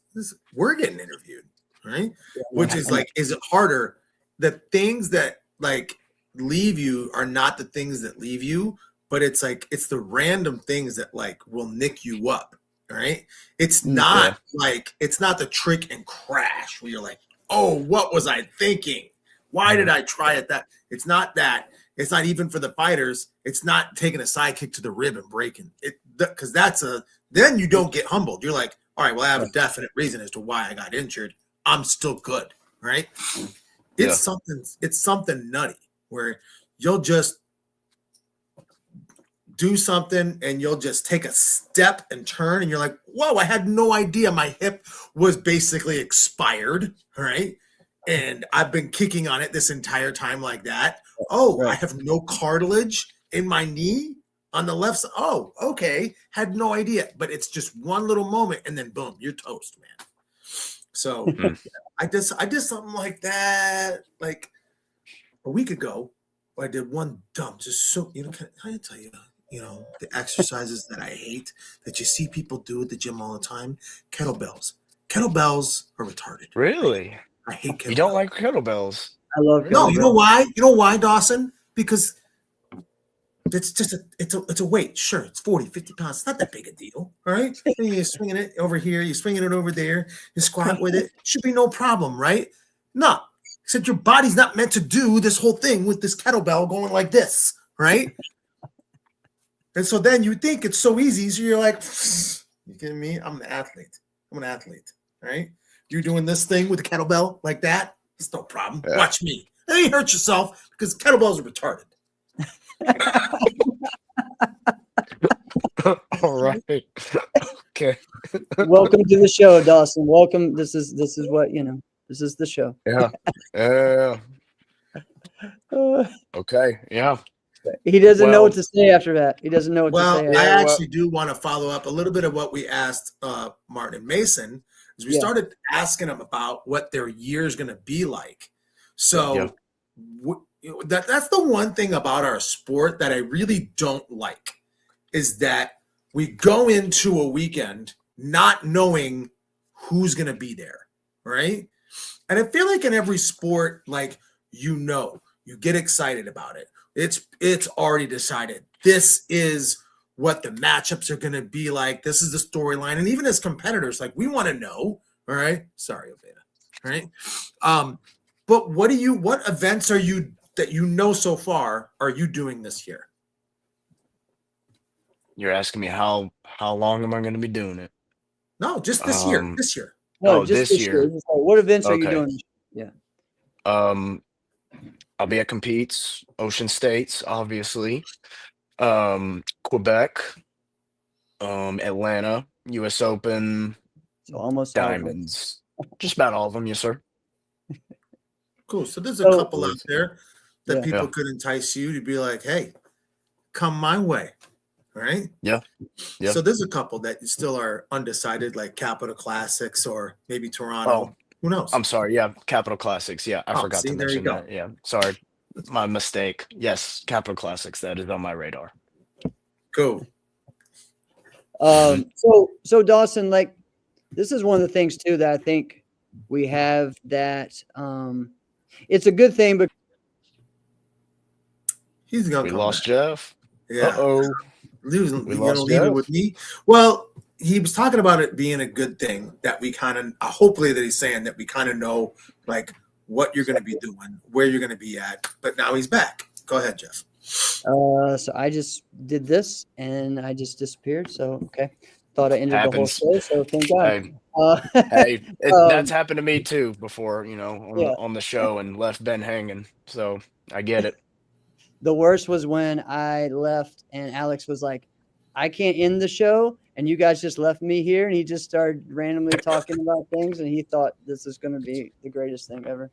we're getting interviewed, right? Yeah. Which is like, is it harder? The things that like leave you are not the things that leave you, but it's like it's the random things that like will nick you up, right? It's not like it's not the trick and crash where you're like, oh, what was I thinking? Why did I try it? That it's not that. It's not even for the fighters. It's not taking a side kick to the rib and breaking it, because then you don't get humbled. You're like, all right, well, I have a definite reason as to why I got injured. I'm still good, right? It's something nutty where you'll just do something and you'll just take a step and turn and you're like, whoa, I had no idea my hip was basically expired, right? And I've been kicking on it this entire time like that. Oh, I have no cartilage in my knee on the left side. Oh, okay. Had no idea. But it's just one little moment and then boom, you're toast, man. So I did something like that like a week ago. I did one dumb, just so, can I tell you, the exercises that I hate that you see people do at the gym all the time, kettlebells. Kettlebells are retarded. Really? I hate kettlebells. You don't like kettlebells? I love kettlebells. No, you know why? You know why, Dawson? Because it's just it's a weight. Sure, it's 40, 50 pounds. It's not that big a deal, all right? And you're swinging it over here, you're swinging it over there, you squat with it. Should be no problem, right? No, except your body's not meant to do this whole thing with this kettlebell going like this, right? And so then you think it's so easy, so you're like, you kidding me? I'm an athlete, right? You're doing this thing with a kettlebell like that, it's no problem. Yeah. Watch me. Then you hurt yourself because kettlebells are retarded. All right. Okay. Welcome to the show, Dawson. Welcome. This is what this is the show. Yeah. Okay. Yeah. He doesn't know what to say after that. He doesn't know what to say. Well, I actually do want to follow up a little bit of what we asked Martin and Mason, is we started asking them about what their year is going to be like. So that's the one thing about our sport that I really don't like, is that we go into a weekend not knowing who's going to be there, right? And I feel like in every sport, like, you get excited about it. It's already decided. This is what the matchups are going to be like. This is the storyline. And even as competitors, like, we want to know, all right? Sorry, Obeda, right? But what events are you that so far are you doing this year? You're asking me how long am I going to be doing it? No, just this year. This year. No, just this year. What events are you doing? Yeah. I'll be at Competes, Ocean States, obviously, Quebec, Atlanta, U.S. Open, so almost Diamonds, just about all of them, yes, sir. Cool. So there's a couple out there that people could entice you to be like, hey, come my way. All right. Yeah. So there's a couple that still are undecided, like Capital Classics or maybe Toronto. Who knows? I'm sorry. Yeah. Capital Classics. Yeah. I forgot to mention that. Yeah. Sorry. My mistake. Yes. Capital Classics. That is on my radar. Cool. So Dawson, like, this is one of the things too that I think we have that it's a good thing, but he's gonna we lost back. Jeff. Yeah. We lost leave it with me. Well, he was talking about it being a good thing that we kind of hopefully that he's saying that we kind of know like what you're going to be doing, where you're going to be at. But now he's back. Go ahead, Jeff. So I just did this and I just disappeared. So okay. Thought I ended the whole Happens. show, so thank God. Hey, Uh, hey, that's um, happened to me too before, yeah. on the show and left Ben hanging. So I get it. The worst was when I left and Alex was like, I can't end the show. And you guys just left me here. And he just started randomly talking about things. And he thought this is going to be the greatest thing ever.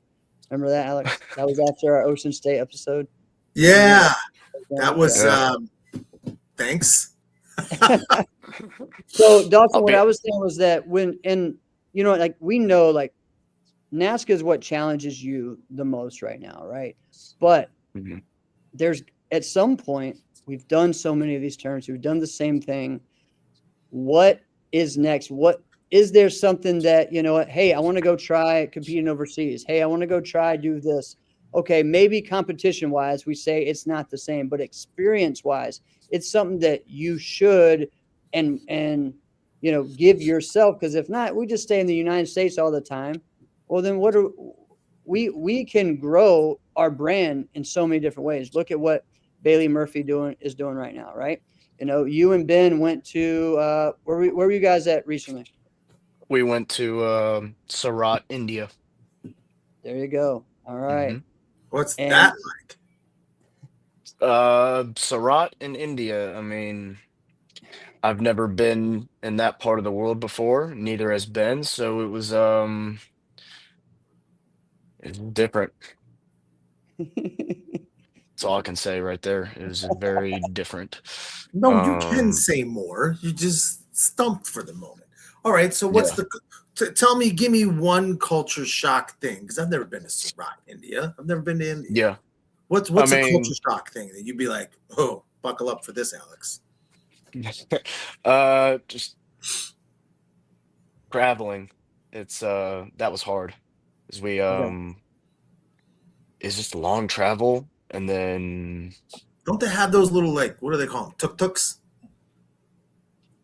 Remember that, Alex? That was after our Ocean State episode. Yeah, that was. Yeah. Thanks. So, Dawson, I'll what be. I was saying was that like we know, like NASCAR is what challenges you the most right now, right? But Mhm. there's at some point, we've done so many of these terms, we've done the same thing. What is next? What is there something that, hey, I want to go try competing overseas. Hey, I want to go try do this. Okay, maybe competition wise, we say it's not the same, but experience wise, it's something that you should and give yourself, because if not, we just stay in the United States all the time. Well, then what are we can grow our brand in so many different ways. Look at what Bailey Murphy is doing right now, right? You and Ben went to where were you guys at recently? We went to Surat, India. There you go. All right. hmm What's And that like? Surat in India. I mean, I've never been in that part of the world before. Neither has Ben. So it's different. That's all I can say right there. It was very different. No, you can say more. You just stumped for the moment. All right. So what's Yeah. give me one culture shock thing, because I've never been to Surat, India. I've never been to India. Yeah. What's I a culture mean, shock thing that you'd be like, oh, buckle up for this, Alex? just traveling. It's that was hard. Because it's just long travel and then Don't they have those little, like, what do they call them? Tuk-tuks?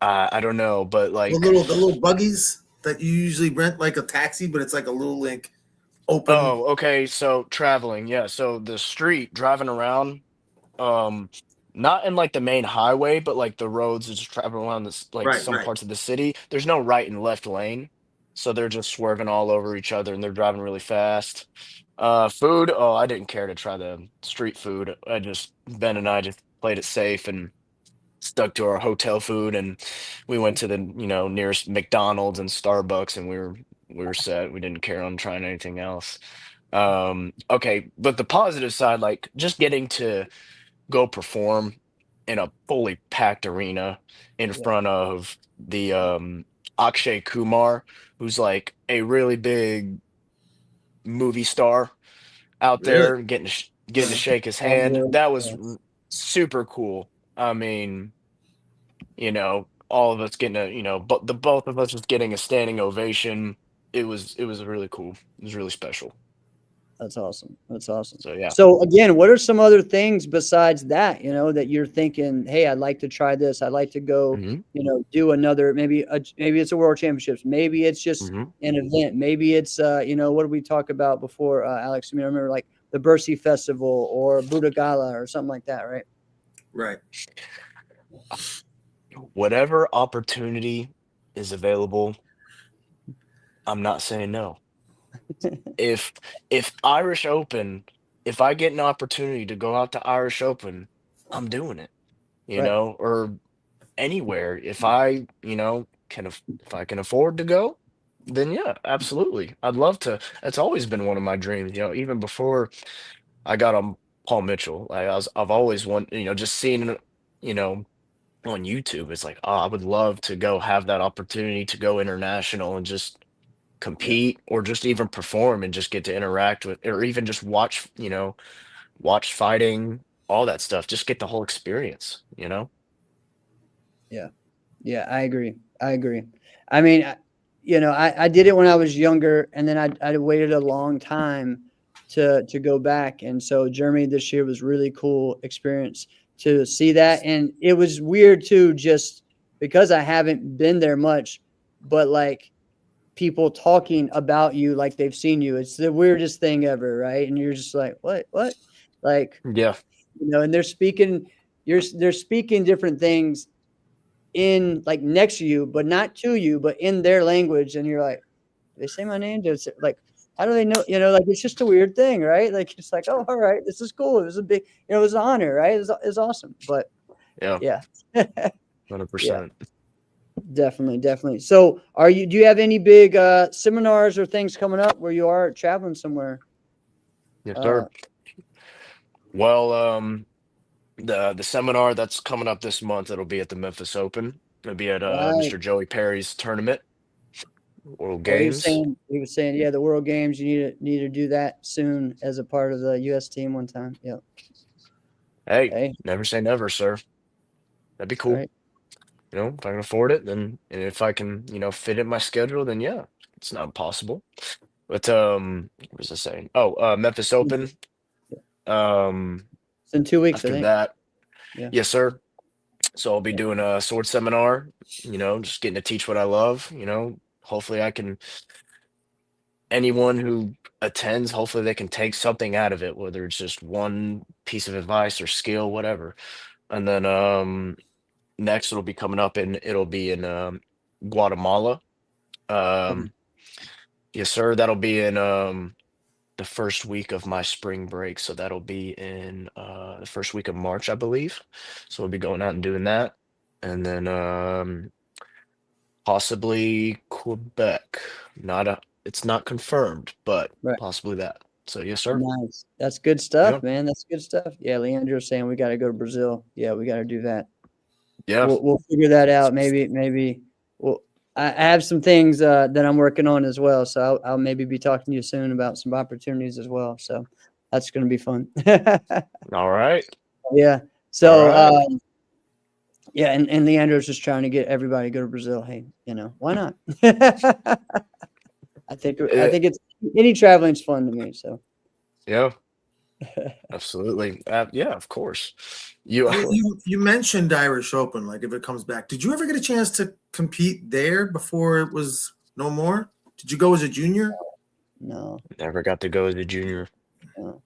I don't know, but The little buggies that you usually rent like a taxi, but it's like a little like open. oh, okay, so traveling, yeah. So the street driving around, um, not in like the main highway, but like the roads that just travel around this like Right, some right. parts of the city. There's no right and left lane. So they're just swerving all over each other and they're driving really fast. Food, oh, I didn't care to try the street food. Ben and I just played it safe and stuck to our hotel food and we went to the nearest McDonald's and Starbucks and we were set. We didn't care on trying anything else. Okay, but the positive side, like just getting to go perform in a fully packed arena in Yeah. front of the Akshay Kumar, who's like a really big movie star out Really? there, getting to shake his All hand. good. That was Yes. super cool. I mean, all of us getting but the both of us just getting a standing ovation. It was really cool. It was really special. That's awesome. That's awesome. So yeah. So again, what are some other things besides that, that you're thinking, hey, I'd like to try this. I'd like to go, hmm do another, maybe it's a world championships. Maybe it's just hmm an event. Maybe it's, what did we talk about before, Alex? I remember like the Bercy Festival or Buddha Gala or something like that, right? Right. Whatever opportunity is available, I'm not saying no. If Irish Open, if I get an opportunity to go out to Irish Open, I'm doing it, Right. or anywhere. If I can afford to go, then yeah, absolutely. I'd love to. That's always been one of my dreams, even before I got on Paul Mitchell. I've always wanted, just seeing it, on YouTube. It's like, oh, I would love to go have that opportunity to go international and just Yeah. compete or just even perform and just get to interact with or even just watch fighting, all that stuff. Just get the whole experience. Yeah. Yeah. I agree. I mean, I did it when I was younger, and then I waited a long time to go back. And so Germany this year was really cool experience to see that. And it was weird too, just because I haven't been there much, but like people talking about you like they've seen you. It's the weirdest thing ever, right? And you're just like, what? Like, Yeah. and they're speaking different things in like next to you, but not to you, but in their language, and you're like, they say my name? Does it, like, how do they know? Like it's just a weird thing, right? Like it's like, oh, all right, this is cool. It was a big, it was an honor, right? It's awesome. But Yeah, yeah, 100%. definitely. So do you have any big seminars or things coming up where you are traveling somewhere? Yes, sir. Well, the seminar that's coming up this month, it'll be at the Memphis Open. It'll be at Right. Mr. Joey Perry's tournament, World Oh, Games. he was saying, yeah, the World Games, you need to do that soon as a part of the U.S. team one time. Yeah. Hey, never say never, sir. That'd be cool. Right. If I can afford it, then, and if I can, fit in my schedule, then yeah, it's not impossible. But what was I saying? Oh, Memphis Open. It's in 2 weeks, I After think. that, Yeah. yes, sir. So I'll be doing a sword seminar, just getting to teach what I love, hopefully anyone who attends, hopefully they can take something out of it, whether it's just one piece of advice or skill, whatever. And then next it'll be coming up and it'll be in Guatemala. Yes, sir. That'll be in the first week of my spring break. So that'll be in the first week of March, I believe. So we'll be going out and doing that. And then possibly Quebec. It's not confirmed, but Right. possibly that. So yes, sir. Nice. That's good stuff, Yeah. man. That's good stuff. Yeah, Leandro's saying we got to go to Brazil. Yeah, we got to do that. Yeah. We'll figure that out. Maybe. Well, I have some things that I'm working on as well. So I'll maybe be talking to you soon about some opportunities as well. So that's going to be fun. All right. Yeah. So, All right. yeah. And Leandro's just trying to get everybody to go to Brazil. Hey, why not? I think it's any traveling's fun to me. So. Yeah. Absolutely. Yeah, of course. You mentioned Irish Open, like if it comes back. Did you ever get a chance to compete there before it was no more? Did you go as a junior? No. Never got to go as a junior. No.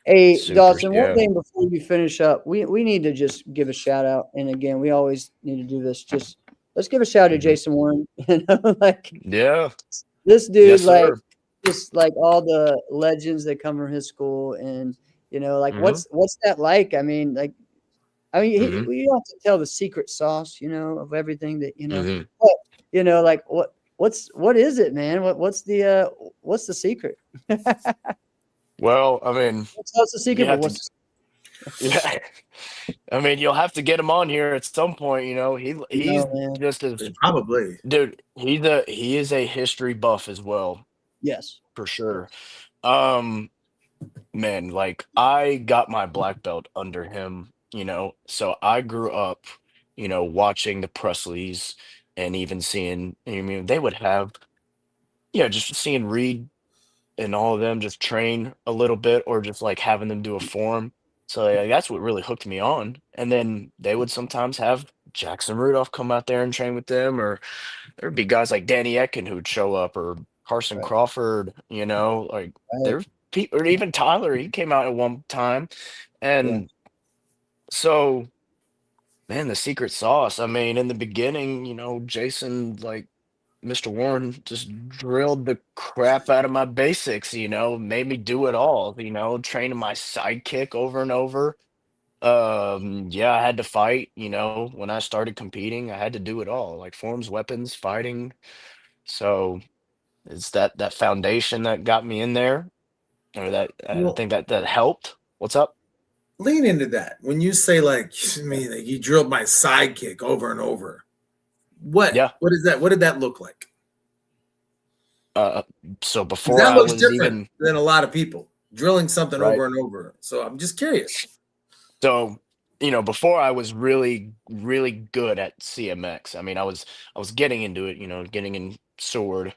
Hey, Dawson, yeah. one thing before you finish up, we need to just give a shout out. And again, we always need to do this. Just let's give a shout out to Jason Warren. Like Yeah. this dude, Yes, like sir. just like all the legends that come from his school, and like what's that like? I mean, like, you don't have to tell the secret sauce, of everything that but like what is it, man? What's the secret? Well, I mean, What's the secret? yeah. I mean, you'll have to get him on here at some point. He's just as Probably, dude. He is a history buff as well. Yes, for sure. Man, like I got my black belt under him. So I grew up, watching the Presleys and even seeing. I mean, they would have, just seeing Reed and all of them just train a little bit or just like having them do a form. So that's what really hooked me on. And then they would sometimes have Jackson Rudolph come out there and train with them, or there'd be guys like Danny Etkin who'd show up, or Carson Crawford, like there's people, or even Tyler, he came out at one time. And so, man, the secret sauce, I mean, in the beginning, Jason, like, Mr. Warren just drilled the crap out of my basics, made me do it all, training my sidekick over and over. Yeah, I had to fight, when I started competing, I had to do it all, like forms, weapons, fighting. So it's that foundation that got me in there, or that I think that helped. What's up? lean into that. When you say like you drilled my sidekick over and over. What is that? What did that look like? So before that I looks was different than a lot of people drilling something Right. over and over. So I'm just curious. So, before I was really, really good at CMX. I mean, I was getting into it, getting in sword.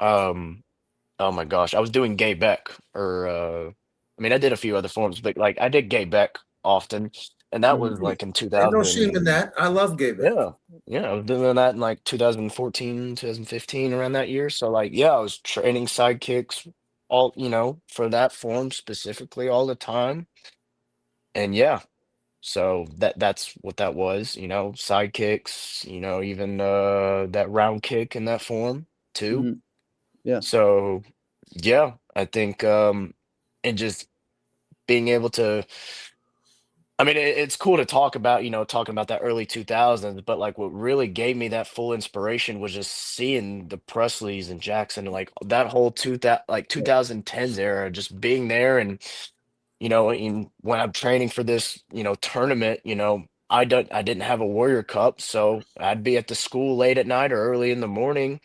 Oh my gosh, I was doing Gay Beck, or I mean, I did a few other forms, but like I did Gay Beck often, and that was like in There's no shame in 2000. that. I love gay Beck. Yeah, I was doing that in like 2014, 2015, around that year. So like, yeah, I was training sidekicks all, for that form specifically all the time. And yeah, So that's what that was, side kicks, even that round kick in that form too. Mhm. Yeah. So yeah, I think and just being able to, I mean, it's cool to talk about, talking about that early 2000s, but like what really gave me that full inspiration was just seeing the Presleys and Jackson, like that whole 2010s era, just being there. And when I'm training for this, tournament, I didn't have a Warrior Cup, so I'd be at the school late at night or early in the morning.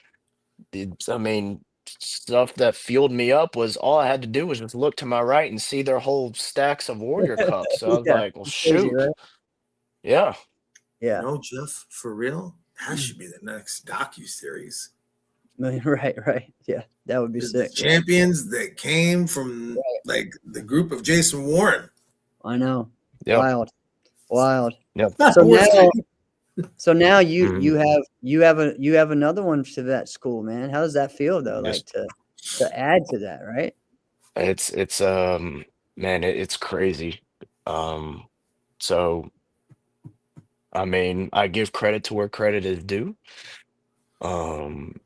I mean, stuff that fueled me up was all I had to do was just look to my right and see their whole stacks of Warrior Cups. So I was Yeah. like, well, It's crazy, shoot, right? yeah, Yeah. No, Jeff, for real, that Mm. should be the next docu-series. Right, right. Yeah, that would be Is the sick. champions that came from like the group of Jason Warren. I know. yeah, Wild. Wild. yeah. So We'll see. now you Mhm. you have another one to that school, man. How does that feel though? Yes. Like to add to that, right? It's man, it's crazy. Um, so I mean, I give credit to where credit is due. Um,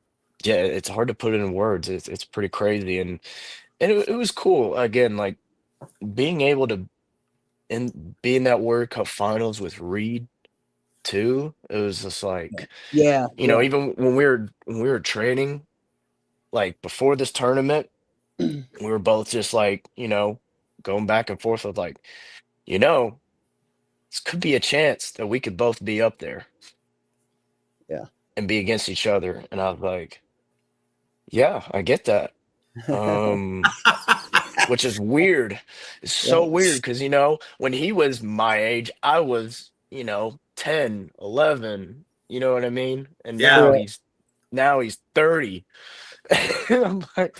yeah, it's hard to put it in words. It's pretty crazy, and it was cool. Again, like being able to be in that World Cup finals with Reed too. It was just like, Yeah, yeah. even when we were training, like before this tournament, we were both just like, going back and forth with like, you know, this could be a chance that we could both be up there Yeah. and be against each other. And I was like, yeah, I get that. Which is weird. It's so Right. weird because, when he was my age, I was, 10, 11, you know what I mean? And Yeah. now he's 30. And I'm like,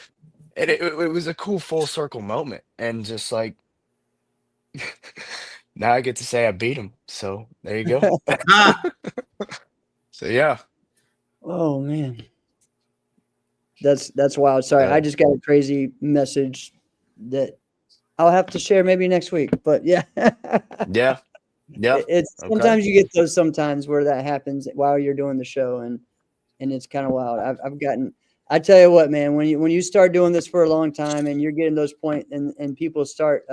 and it was a cool full circle moment. And just like, now I get to say I beat him. So there you go. Ah, So yeah. Oh man. That's wild. Sorry, I Uh, just got a crazy message that I'll have to share maybe next week. But yeah. yeah. Yeah. It's Okay. sometimes you get those sometimes where that happens while you're doing the show and it's kind of wild. I've gotten I tell you what, man, when you start doing this for a long time and you're getting those point and people start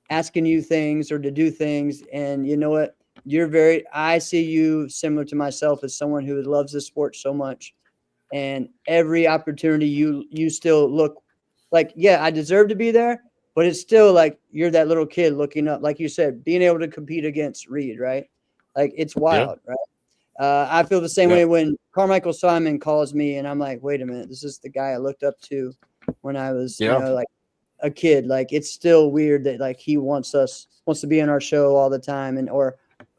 asking you things or to do things, and you know what? I see you similar to myself as someone who loves this sport so much, and every opportunity you still look like, yeah, I deserve to be there, but it's still like you're that little kid looking up, like you said, being able to compete against Reed, right? Like it's Yeah. wild, right? I feel the same Yeah. way when Carmichael Simon calls me and I'm like, wait a minute, this is the guy I looked up to when I was, Yeah. like a kid. Like it's still weird that like he wants to be on our show all the time and or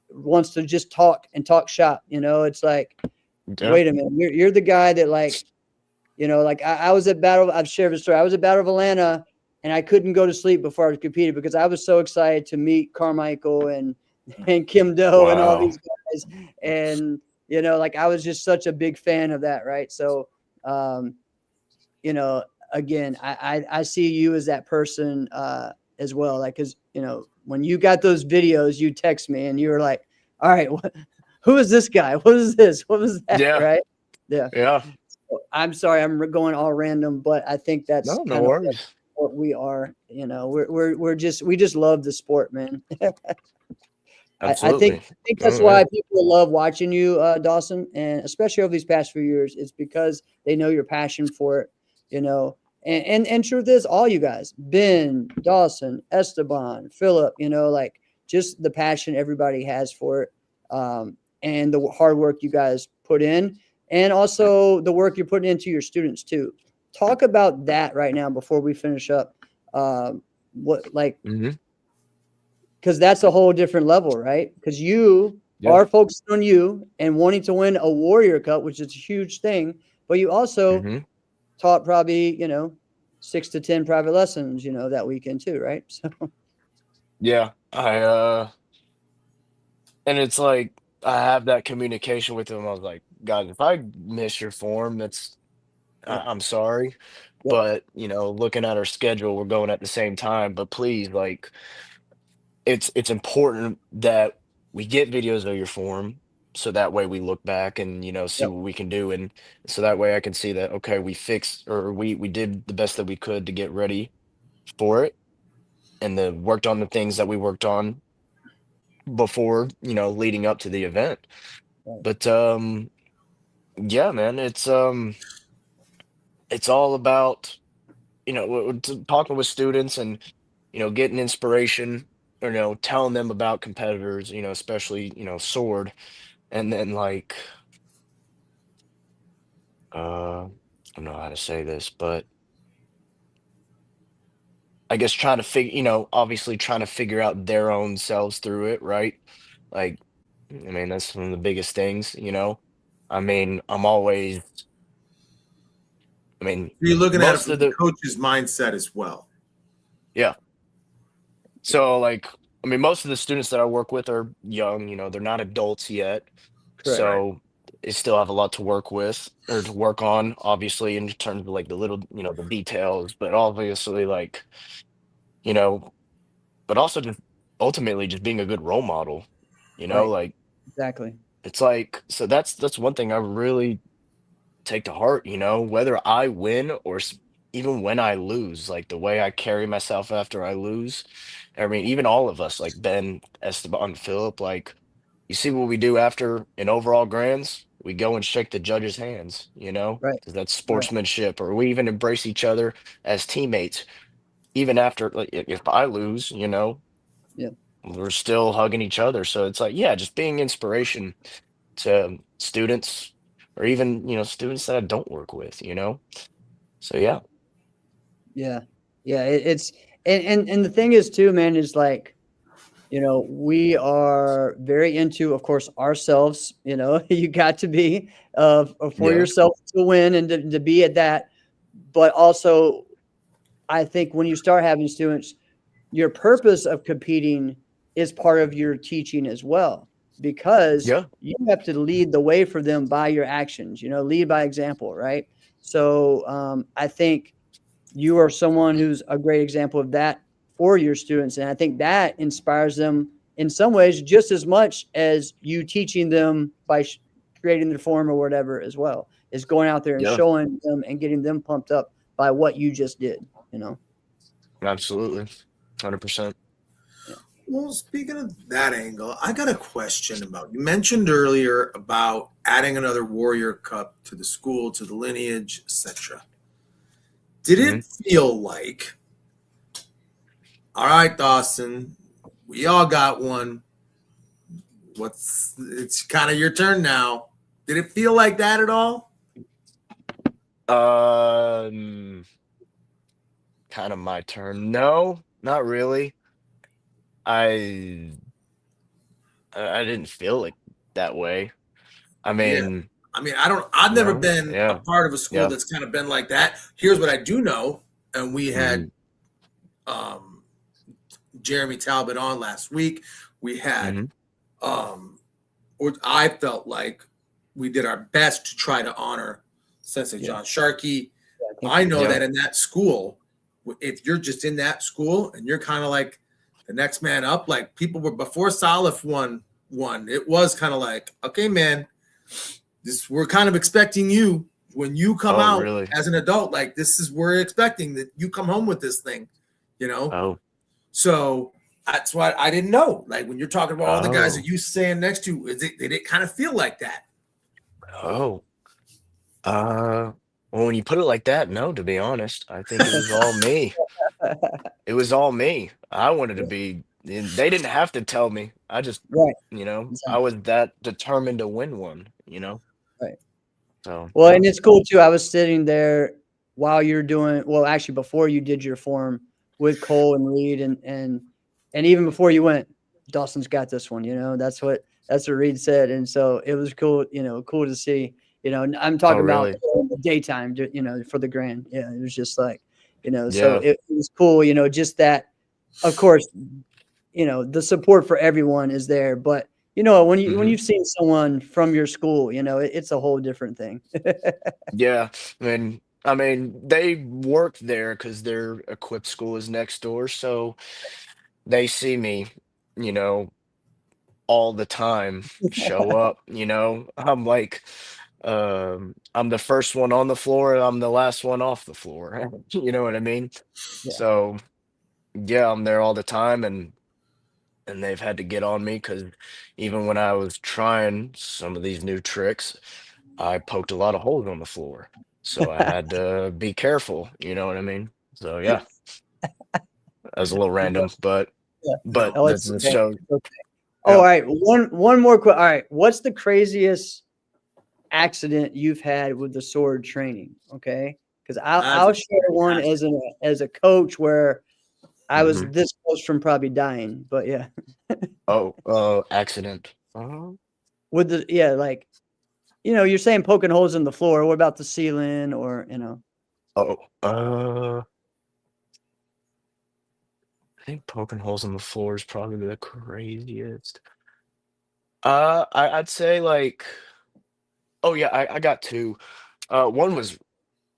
wants to just talk and talk shop. It's like, Yeah. wait a minute, you're the guy that like, like I was at Battle. I've shared a story. I was at Battle of Atlanta and I couldn't go to sleep before I was competing because I was so excited to meet Carmichael and Kim Doe and all Wow. these guys. And, like I was just such a big fan of that. Right. So, um, again, I see you as that person as well. Like, cause when you got those videos, you text me and you were like, all right, who is this guy? What is this? What was that? Yeah. Right. Yeah. Yeah. I'm sorry, I'm going all random, but I think that's No, no kind of worries. what we are. We just love the sport, man. I think Absolutely. I think that's Oh, yeah. why people love watching you, Dawson, and especially over these past few years. It's because they know your passion for it, you know. And truth is, all you guys, Ben, Dawson, Esteban, Philip, like just the passion everybody has for it, and the hard work you guys put in, and also the work you're putting into your students too. Talk about that right now before we finish up. What like Mhm. because that's a whole different level, right? Because you Yeah. are focused on you and wanting to win a Warrior Cup, which is a huge thing. But you also Mhm. taught probably 6 to 10 private lessons, that weekend too, right? So Yeah. And it's like I have that communication with him. I was like, God, if I miss your form, yeah, I'm sorry. yep, But, looking at our schedule, we're going at the same time. But please, like, it's important that we get videos of your form so that way we look back and see Yep. what we can do, and so that way I can see that okay, we fixed, or we did the best that we could to get ready for it, and then worked on the things that we worked on before, leading up to the event. Right. But yeah, man, it's all about talking with students and getting inspiration, or telling them about competitors, especially sword, and then like I don't know how to say this, but I guess trying to figure, obviously trying to figure out their own selves through it, right? Like, I mean, that's one of the biggest things, I mean, I mean, You're looking at it most from of the the, coach's mindset as well. yeah. So, like, I mean, most of the students that I work with are young, they're not adults yet. Correct. Right. So they still have a lot to work with or to work on, obviously, in terms of like the little, the details, but obviously, like, you know, but also just ultimately just being a good role model, Right. like Exactly. it's like, so that's one thing I really take to heart, whether I win or even when I lose, like the way I carry myself after I lose. I mean, even all of us, like Ben, Esteban, Philip, like you see what we do after an overall grands, we go and shake the judges' hands, Right. because that's Right. sportsmanship, or we even embrace each other as teammates, even after, like, if I lose, Yeah. we're still hugging each other. So it's like, yeah, just being inspiration to students, or even students that I don't work with, so yeah. Yeah. Yeah. It's and the thing is too, man, is like, we are very into, of course, ourselves. You got to be for Yeah. yourself to win and to be at that. But also, I think when you start having students, your purpose of competing is part of your teaching as well, because Yeah. you have to lead the way for them by your actions, lead by example, right? So I think you are someone who's a great example of that for your students. And I think that inspires them in some ways just as much as you teaching them by creating the form or whatever as well, is going out there and Yeah. showing them and getting them pumped up by what you just did. Absolutely. 100%. Yeah. Well, speaking of that angle, I got a question about, you mentioned earlier about adding another Warrior Cup to the school, to the lineage, etc. Did Hmm. it feel like, all right, Dawson, we all got one. It's kind of your turn now. Did it feel like that at all? um Kind of my turn. No, not really. I i didn't feel like that way. I Yeah. mean, I mean, I've never no. been a Yeah. part of a school Yeah. that's kind of been like that. Here's what I do know. And we had Hmm. um, Jeremy Talbot on last week. We had, Hmm. or I felt like we did our best to try to honor Sensei Yeah. John Sharkey. I think I you know Yeah. that in that school, if you're just in that school and you're kind of like the next man up, like people were before Salif won, it was kind of like, okay, man, we're kind of expecting you when you come Oh, out really? as an adult, like this is we're expecting that you come home with this thing, you know. Oh. So that's why I didn't know. Like when you're talking about all the guys that Oh. you stand next to, did it kind of feel like that? Oh. Well, when you put it like that, no, to be honest, I think it was all me. It was all me. I wanted to be, and they didn't have to tell me. I just, Right. I Exactly. was that determined to win one. Right. So, Well, yeah. and it's cool too. I was sitting there while you're doing, well, actually before you did your form with Cole and Reed, and even before you went, Dawson's got this one. That's what Reed said, and so it was cool. Cool to see. And I'm Oh, talking about really? the daytime. For the grand. Yeah, it was just like, so Yeah. it was cool. Just that. Of course, the support for everyone is there, but when Hmm. you've seen someone from your school, it's a whole different thing. Yeah. I mean, they work there because their equip school is next door, so they see me you know, all the time show up, you know. I'm the first one on the floor and I'm the last one off the floor. You know what I mean? Yeah. So yeah, I'm there all the time, and they've had to get on me because even when I was trying some of these new tricks, I poked a lot of holes on the floor. So I had to be careful, you know what I mean? So yeah, that was a little random, but Yeah. but Oh, that's it's the okay. show. It's okay. Oh, Yeah. all right. One more quick. All right. What's the craziest accident you've had with the sword training? Okay. Because I'll share one as a coach where I was Mhm. this close from probably dying. But yeah. Oh, accident. With the like, you're saying poking holes in the floor. What about the ceiling or Oh, I think poking holes in the floor is probably the craziest. I'd say like, oh yeah, I got two. One was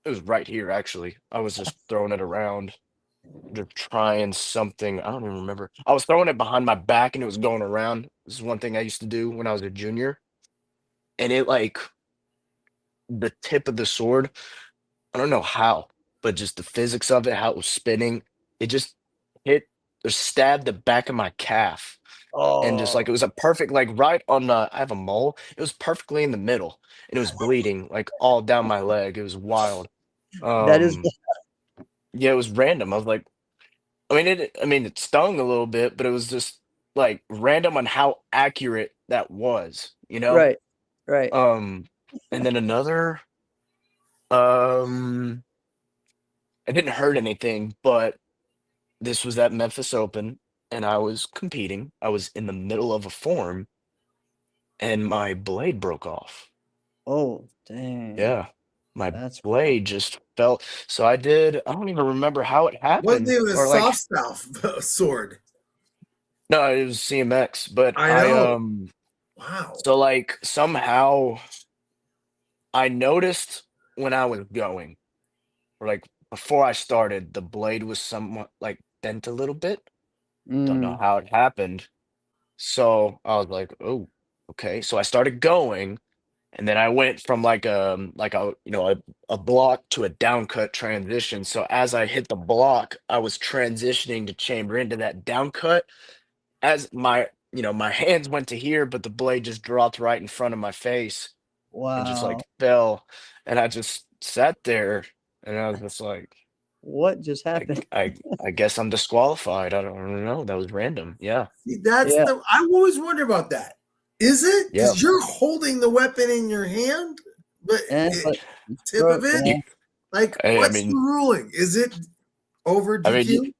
it was right here actually. I was just throwing it around, just trying something. I don't even remember. I was throwing it behind my back and it was going around. This is one thing I used to do when I was a junior, and it like the tip of the sword. I don't know how, but just the physics of it, how it was spinning, it just hit or stabbed the back of my calf. And just like Oh, it was a perfect, like right on the, I have a mole. It was perfectly in the middle and it was bleeding like all down my leg. It was wild. that is Um, yeah, it was random. I was like, I mean, it stung a little bit, but it was just like random on how accurate that was, you know? right. Right. Um, and then another, um, it didn't hurt anything, but this was at Memphis Open, and I was competing. I was in the middle of a form, and my blade broke off. Oh, dang. Yeah, my That's blade just fell. So I don't even remember how it Wasn't happened, even a or like, soft stuff sword. no, it was CMX, but I know. Wow. so like somehow I noticed when I was going, or like before I started, the blade was somewhat like bent a little bit. Don't know mm, how it happened. So I was like, "Oh, okay." So I started going, and then I went from like a a block to a down cut transition. So as I hit the block, I was transitioning to chamber into that down cut. As my my hands went to here, but the blade just dropped right in front of my face and just wow. like fell, and I just sat there, and I was just like, What just I happened? I I guess I'm disqualified. I don't know. That was random. Yeah, See, that's Yeah. the I always wonder about that. Is it yeah. because you're holding the weapon in your hand, but But tip of it? You, Like, I what's the mean, ruling? Is it over I mean, DQ?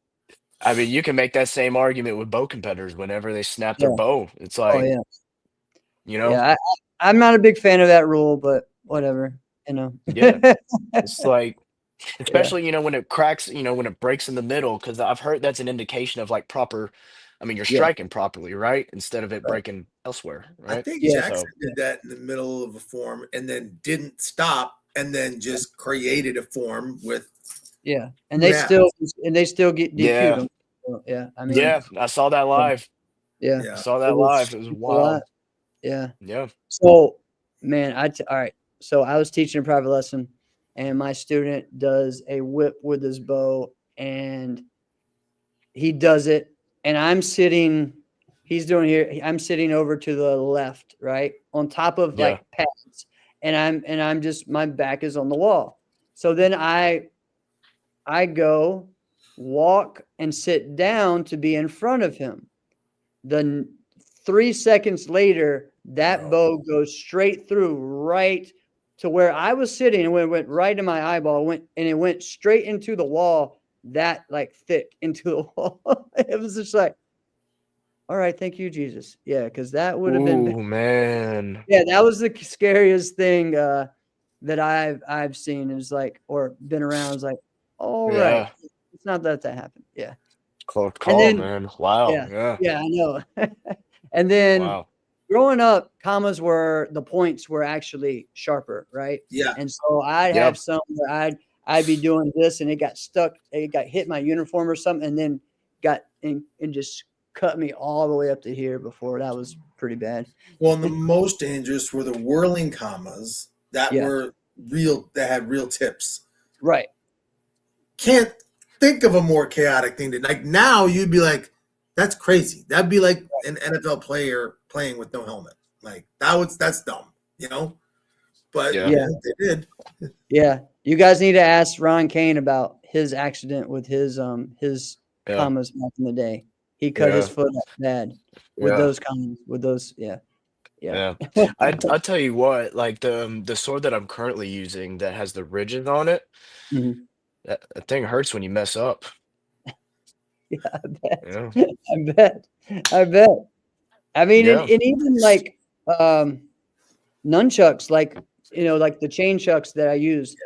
I mean, you can make that same argument with bow competitors whenever they snap their yeah. bow. It's Oh like, yeah. you know, Yeah. I'm not a big fan of that rule, but whatever. yeah, it's like, Yeah. especially, when it cracks, when it breaks in the middle, because I've heard that's an indication of like proper, I mean, you're Yeah. striking properly, right? Instead of it Right. breaking elsewhere, I right? think Yeah. Jackson So, did that in the middle of a form and then didn't stop and then just created a form with Yeah. And what happened. they still get DQ'd yeah, them. So, yeah. I mean, yeah, I saw that live. yeah. I Yeah. saw It that live. was It was a lot. wild. Yeah. Yeah. So, man, all right. So I was teaching a private lesson, and my student does a whip with his bow, and he does it, and he's doing here. I'm sitting over to the left, right, on top of Yeah. like pads, and I'm just my back is on the wall. So then I go walk and sit down to be in front of him. Then 3 seconds later, that No. bow goes straight through right to where I was sitting, and it went right in my eyeball, it went straight into the wall, that like thick into the wall. It was just like, all right, thank you, Jesus. Yeah, because that would have been Ooh, man. yeah, that was the scariest thing that I've seen is like or been around. Is like, all right, Yeah. it's not that happened. Yeah, Close and call, then man. Wow. yeah, Yeah. yeah, I know. And then Wow. growing up, the points were actually sharper, right? Yeah. And so I'd have Yep. some where I'd be doing this and it got stuck, it got hit my uniform or something, and then got and just cut me all the way up to here before. That was pretty bad. Well, and the most dangerous were the whirling commas that Yeah. were real, that had real tips. Right. Can't think of a more chaotic thing. Like now, you'd be like, "That's crazy." That'd be like an NFL player playing with no helmet. Like that's dumb, you know. But Yeah. Yeah. they did. Yeah. You guys need to ask Ron Kane about his accident with his Yeah. commas back in the day. He cut his Yeah. foot up bad with Yeah. those commas, with those. Yeah. Yeah. I'll tell you what, like the sword that I'm currently using that has the ridges on it, Mhm. that thing hurts when you mess up. Yeah, I bet. Yeah. I bet. I mean, Yeah. and even like nunchucks, like like the chain chucks that I use,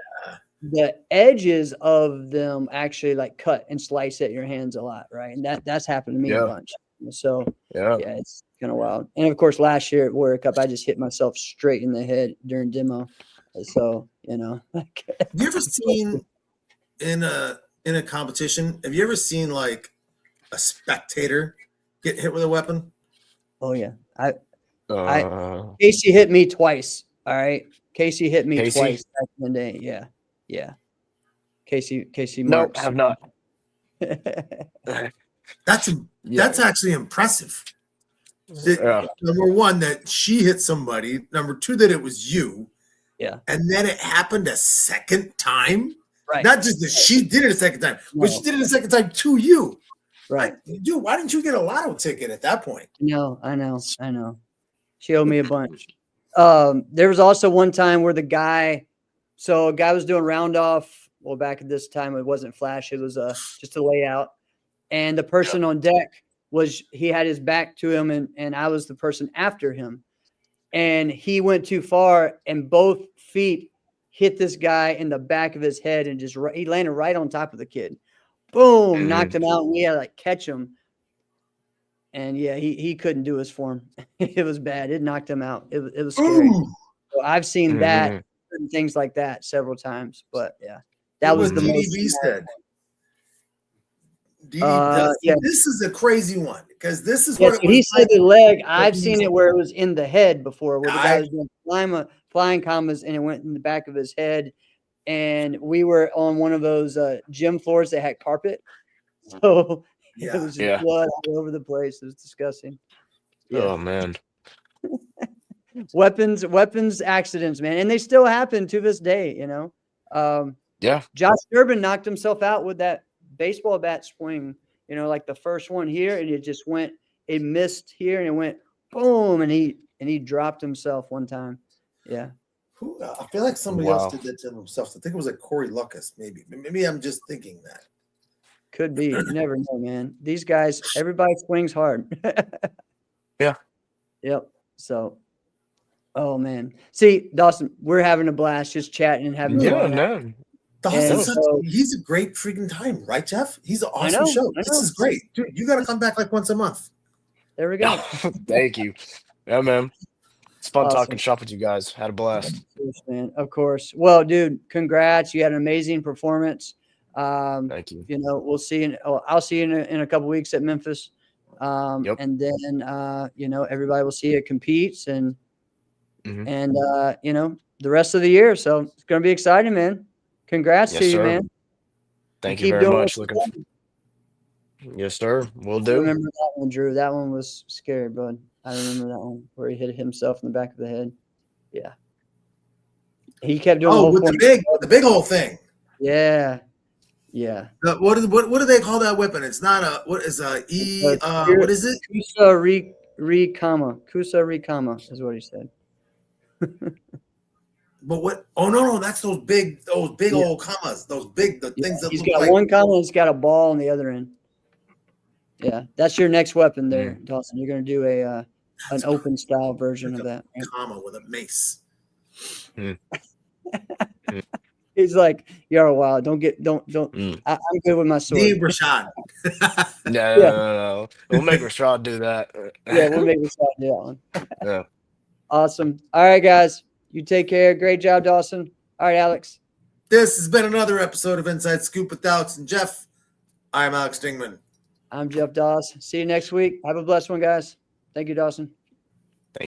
the edges of them actually like cut and slice at your hands a lot, right? And that's happened to me a Yeah. bunch. So Yeah. yeah, it's kind of wild. And of course, last year at Warrior Cup, I just hit myself straight in the head during demo. So like, Have you ever seen in a competition? Have you ever seen like a spectator get hit with a weapon? oh yeah, Uh, Casey hit me twice. All right, Casey hit me Casey? twice back in the day. Yeah. Casey no, Marks. have not. That's actually impressive. Yeah. Number one, that she hit somebody. Number two, that it was you. Yeah. And then it happened a second time. Right. Not just that she did it a second time, but she No. did it a second time to you. Right. Dude, why didn't you get a lotto ticket at that point? No, I know. She owed me a bunch. There was also one time where a guy was doing round off. Well, back at this time, it wasn't flash. It was just a layout. And the person on deck he had his back to him, and I was the person after him. And he went too far, and both feet hit this guy in the back of his head, and he landed right on top of the kid. Boom, Mhm. knocked him out, and we had to like catch him. And yeah, he couldn't do his form. It was bad. It knocked him out. It was scary. Ooh, So I've seen that Mhm. and things like that several times. But yeah, that what was the most. DDB said. Yeah. This is a crazy one because this is Yeah, what so it was he said like. the leg. I've seen it where it was in the head before, where the guy I- was doing flying commas, and it went in the back of his head. And we were on one of those gym floors that had carpet, so it Yeah. was just Yeah. blood all over the place. It was disgusting. Yeah. Oh man. Weapons accidents, man, and they still happen to this day. Yeah. Josh Durbin knocked himself out with that baseball bat swing. Like the first one here, and it missed here, and it went boom, and he dropped himself one time. Yeah. I feel like somebody Wow. else did that to themselves. I think it was like Corey Lucas, maybe. Maybe I'm just thinking that. Could be. You never know, man. These guys, everybody swings hard. Yeah. Yep. So, oh man. See, Dawson, we're having a blast just chatting and having Yeah, fun. no. Dawson's And he's a great freaking time, right, Jeff? He's an awesome know, show. I This know. is great. Dude, you got to come back like once a month. There we go. Thank you. Yeah, man. It's fun Awesome. talking shop with you guys. Had a blast. Of course, man. Of course. Well, dude, congrats. You had an amazing performance. Thank you. We'll see. I'll see you in a couple weeks at Memphis. Yep. And then, everybody will see you competes and Mhm. the rest of the year. So it's going to be exciting, man. Congrats Yes, to you, sir. man. Thank Keep you very doing much. what Looking. Yes, sir. Will I do. remember that one, Drew. That one was scary, bud. I remember that one where he hit himself in the back of the head. Yeah. He kept doing Oh, with the big whole thing. Yeah. Yeah. What do they call that weapon? It's not what is what is it? Kusa Rikama is what he said. But what? Oh no, that's those big Yeah. old commas. Those big things that He's look got like one comma, he's got a ball on the other end. Yeah, that's your next weapon there, Mm. Dawson. You're gonna do an open style version of that. right? comma with a mace. He's like, you're wild. Don't. Mm. I'm good with my sword. Steve Rashad. No. We'll make Rashad do that. Yeah, we'll make this out do that one. Yeah. Awesome. All right, guys. You take care. Great job, Dawson. All right, Alex. This has been another episode of Inside Scoop with Alex and Jeff. I'm Alex Dingman. I'm Jeff Dawes. See you next week. Have a blessed one, guys. Thank you, Dawson.